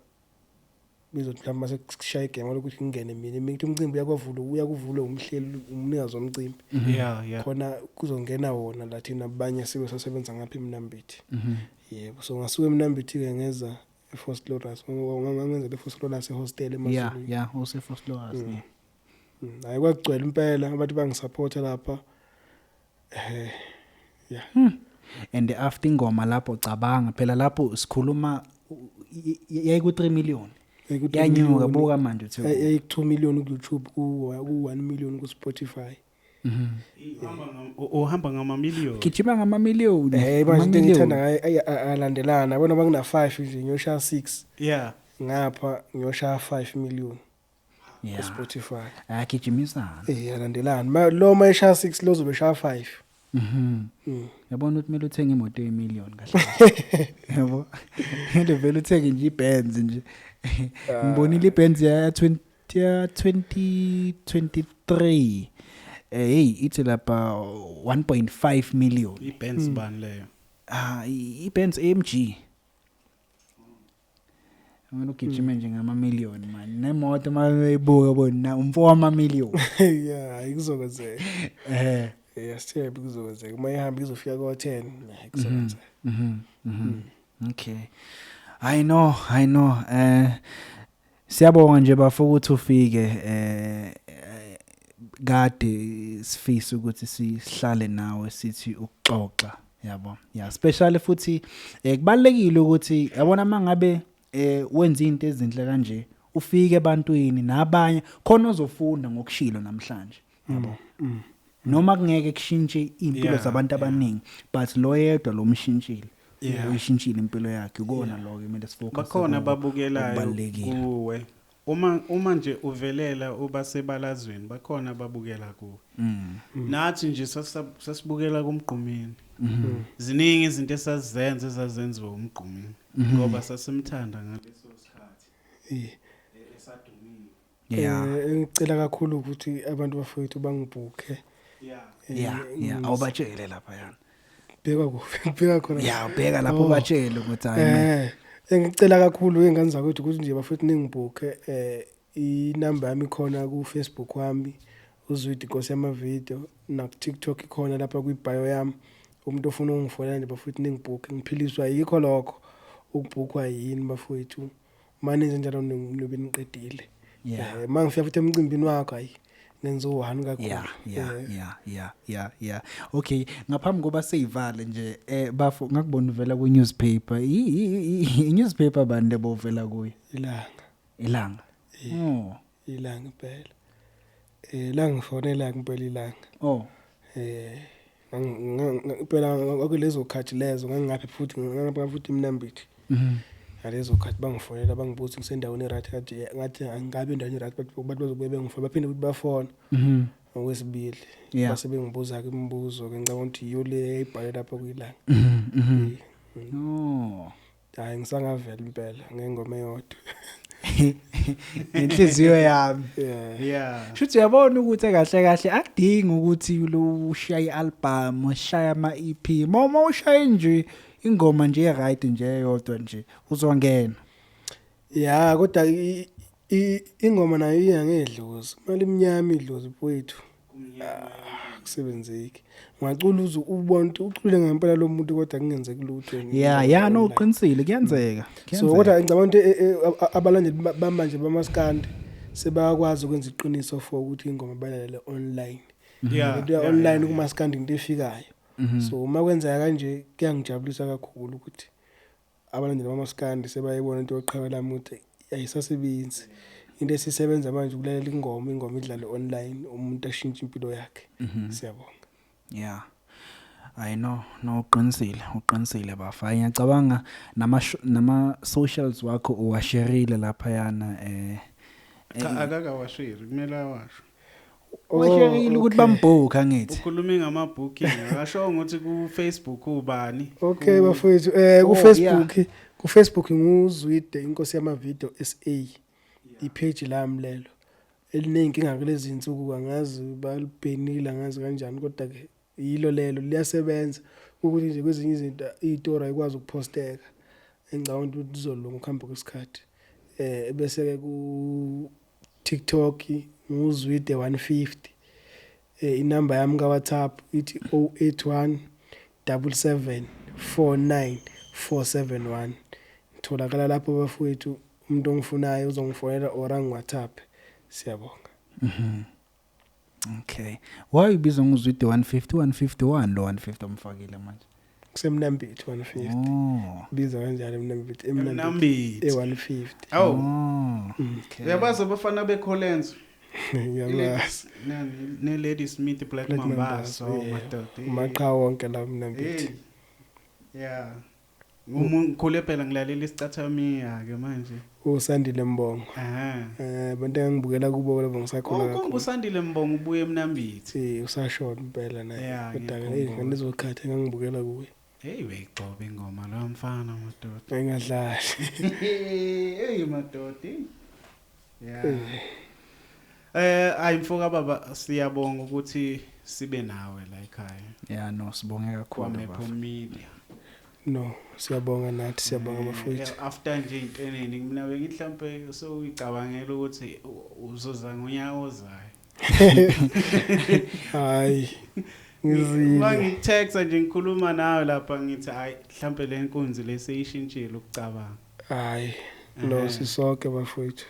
bizothi mhlawumbe sekushaya igame lokuthi ngingene mina imithi umcimbi uyakuvula umhleli umnikazi womcimbi. Yeah. Khona kuzongena wona la thina abanye sibe sasebenza ngapha eMnambithi. Yebo, so ngasuka eMnambithi ke ngeza eForest Lawrence ngangenza leForest Lawrence ehostel eMazulu. Yeah, use Forest Lawrence. Hayi kwagcwele impela abantu bangisupport lapha. Yeah. And after ingoma lapho cabanga phela lapho sikhuluma yayi ku 3 million. Yanyuka buka manje uthi yayi 2 million ku YouTube ku 1 million ku Spotify. Uhamba ngama million. Gijima ngama million. Manje ngithanda ngaye alandelana bona bakuna 5 nje ngiyosha 6. Yeah. Ngapha ngiyosha 5 million. Yeah. Spotify. Agijimisana. Alandelana. Lo mayisha 6 lozobe sha 5. Yabona ukuthi kumele uthenge imoto ye-million kahle. Yabo. Into vele uthenge nje iBenz nje. Ngibonile iBenz ya 2023. Hey, ithi lapha 1.5 million. iBenz ban leyo. iBenz AMG. Mina ugijima nje ngama million man. Nemoto mayibuka bona umfo wama million. Yeah, ikuzokwenzeka. Yasithemba kuzokwenzeka. Uma ihamba izofika kwa 10, kuzokwenzeka. Okay. I know. Siyabonga nje bafuna ukuthi ufike kade sifisa ukuthi sihlale nawe sithi ukuxoxa yabo. Yeah, especially futhi kubalekile ukuthi yabona mangabe wenza into ezinhle kanje ufike ebantwini nabanye khona ozofunda ngokushilo namhlanje yabo. Noma kungeke kushintshe impilo zabantu abaningi but lo yedwa lo mshintshile uyishintshile impilo yakhe ukona lo ke kumele sifocus bakhona ababukelayo kuwe uma nje uvelela uba sebalazweni bakhona ababukela kuwe nathi nje sasibukela kumgqumeni ziningi izinto esazenza ezazenziwa umgqumi ngoba sasimthanda ngaleso sikhathi esadumile ngicela kakhulu ukuthi abantu bafowethu bangibhuke awubatshele lapha yana bheka khona ubheka lapho batshele ukuthi hayi ngicela kakhulu ingane zakwethu ukuthi nje bafowethu ningibhuke inamba yami khona ku Facebook wami uzwidi Nkosi yamavideo na TikTok ikhona lapha kwi bio yami umuntu ofuna ungifonela nje bafowethu ningibhuke ngiphiliswa yikho lokho ukubhukwa yini bafowethu manje njalo nibe niqedile mangifika futhi emcimbini wakho hayi nenza u1 kakhulu okay ngaphambi koba seyivale nje bafo ngakubona uvela ku newspaper i newspaper bande bovela kuyo ilanga ilanga phela la ngifonela ngempela ilanga phela akulezo khathi lezo ngangaphi futhi ngapha futhi Mnambithi ngalezo khathi bangifonela bangibuza ngisendaweni right ngathi angabe endaweni right but bazobe bengifona baphinde futhi bafona okwesibili base bengibuza ke imibuzo ke ngicabanga ukuthi iyo le ibhale lapha kuyilanga hayi ngisangavela impela ngengoma eyodwa inhliziyo yami shuthi uyabona ukuthi kahle kahle akudingi ukuthi ushaye ialbum ushaya ama EP mama ushaye nje ingoma nje right nje eyodwa nje uzongena kodwa ingoma nayo iyangedlozi mali imnyama idlozi mfowethu kusebenzeki ngacula ubone ucule ngempela lo muntu kodwa kungenzeki lutho no uqinisile kuyenzeka so kodwa ngicabanga ukuthi abalandeli bamanje bamaskandi sebakwazi ukwenza iqiniso for ukuthi ingoma balalele online into online kumaskandi into efikayo so uma kwenzeka kanje kuyangijabulisa kakhulu ukuthi abalandeli bamaskandi sebayibona into yoqhawela ukuthi ayisasebenzi into esisebenza manje ukulalela ingoma idlale online umuntu ashintshe impilo yakhe siyabonga I know no uqinisile bafa ngiyacabanga nama socials wakho uwashareile lapha yana akaka washare kumele awasho washareile ukuthi bambhuka ngithi ukhuluma ngamabooking akasho ukuthi ku Facebook ubani okay bafowethu ku Facebook nguzwide Inkosi yamavideo SA ipage lami lelo elinenkinga kulezi insuku angazi balibhenile angazi kanjani kodwa ke yilo lelo liyasebenza ukuthi nje kwezinye izinto izitori ayikwazi ukuposteka engicabanga ukuthi uzolunga ukuhamba kwesikhathi bese ke ku TikTok nguzwide 150 inamba yami ka WhatsApp ithi 081 77 49 471 tholakala lapho bafowethu umuntu ongifunayo uzongifonela or WhatsApp siyabonga okay why ubizwa nguzwide 151 lo 150 umfakile manje kusemnambithi 150 biza kanjalo emnambithi 150 okay uyabaza bafana bekholenzo yabazi ne Lady Smith Black Mamba maqha wonke la mnambithi ngikhule phela ngilalela isicathamia ke manje uSandile Mbongo bantu engibukela kubo labo ngisakhula kakhulu uSandile Mbongo ubuye eMnambithi usashona impela naye kodwa ngizokhatha ngangibukela kuye hey weyigcoba ingoma la mfana madoda engadlali hey madoda ayimfoka baba siyabonga ukuthi sibe nawe la ekhaya no sibonge kakhulu baba media no siyabonga nathi siyabonga bafowethu after nje inteneni mina bengihlampe so uyicabangela ukuthi uzoza ngonyaka ozayo hayi ngizile mangitext nje ngikhuluma nawe lapha ngithi hayi mhlambe le nkunzi leseyishintshile ukucabanga hayi no sisonke bafowethu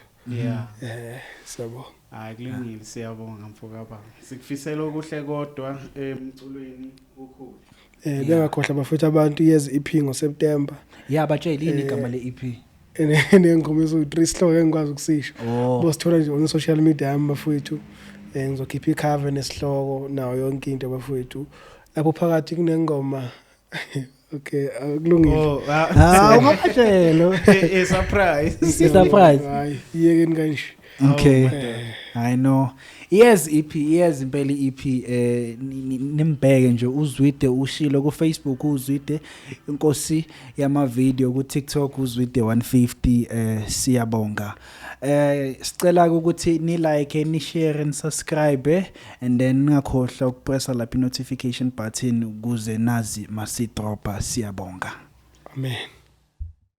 siyabonga hayi kulungile siyabonga mfoka baba sikufisela okuhle kodwa emculweni ukhulu bengakhohlwa bafethu abantu yezi EP ngoSeptember batshela yini igama le EP nengoma ezo3 sihloko engikwazi ukusisho bosithola nje on social media yami bafethu ngizokhipha icover nesihloko nawo yonke into bafethu lapho phakathi kunengoma okay akulungile ungabatshela surprise surprise hayi yekeni kanje okay I know. Yes EP, yes impela EP nimbheke nje Uzwide ushilo ku Facebook Uzwide inkosi yama video ku TikTok Uzwide 150 siyabonga. Sicela ukuthi ni like ni share and subscribe and then ngakhohlwa ukupressa lapha notification button ukuze nazi masi dropa siyabonga. Amen.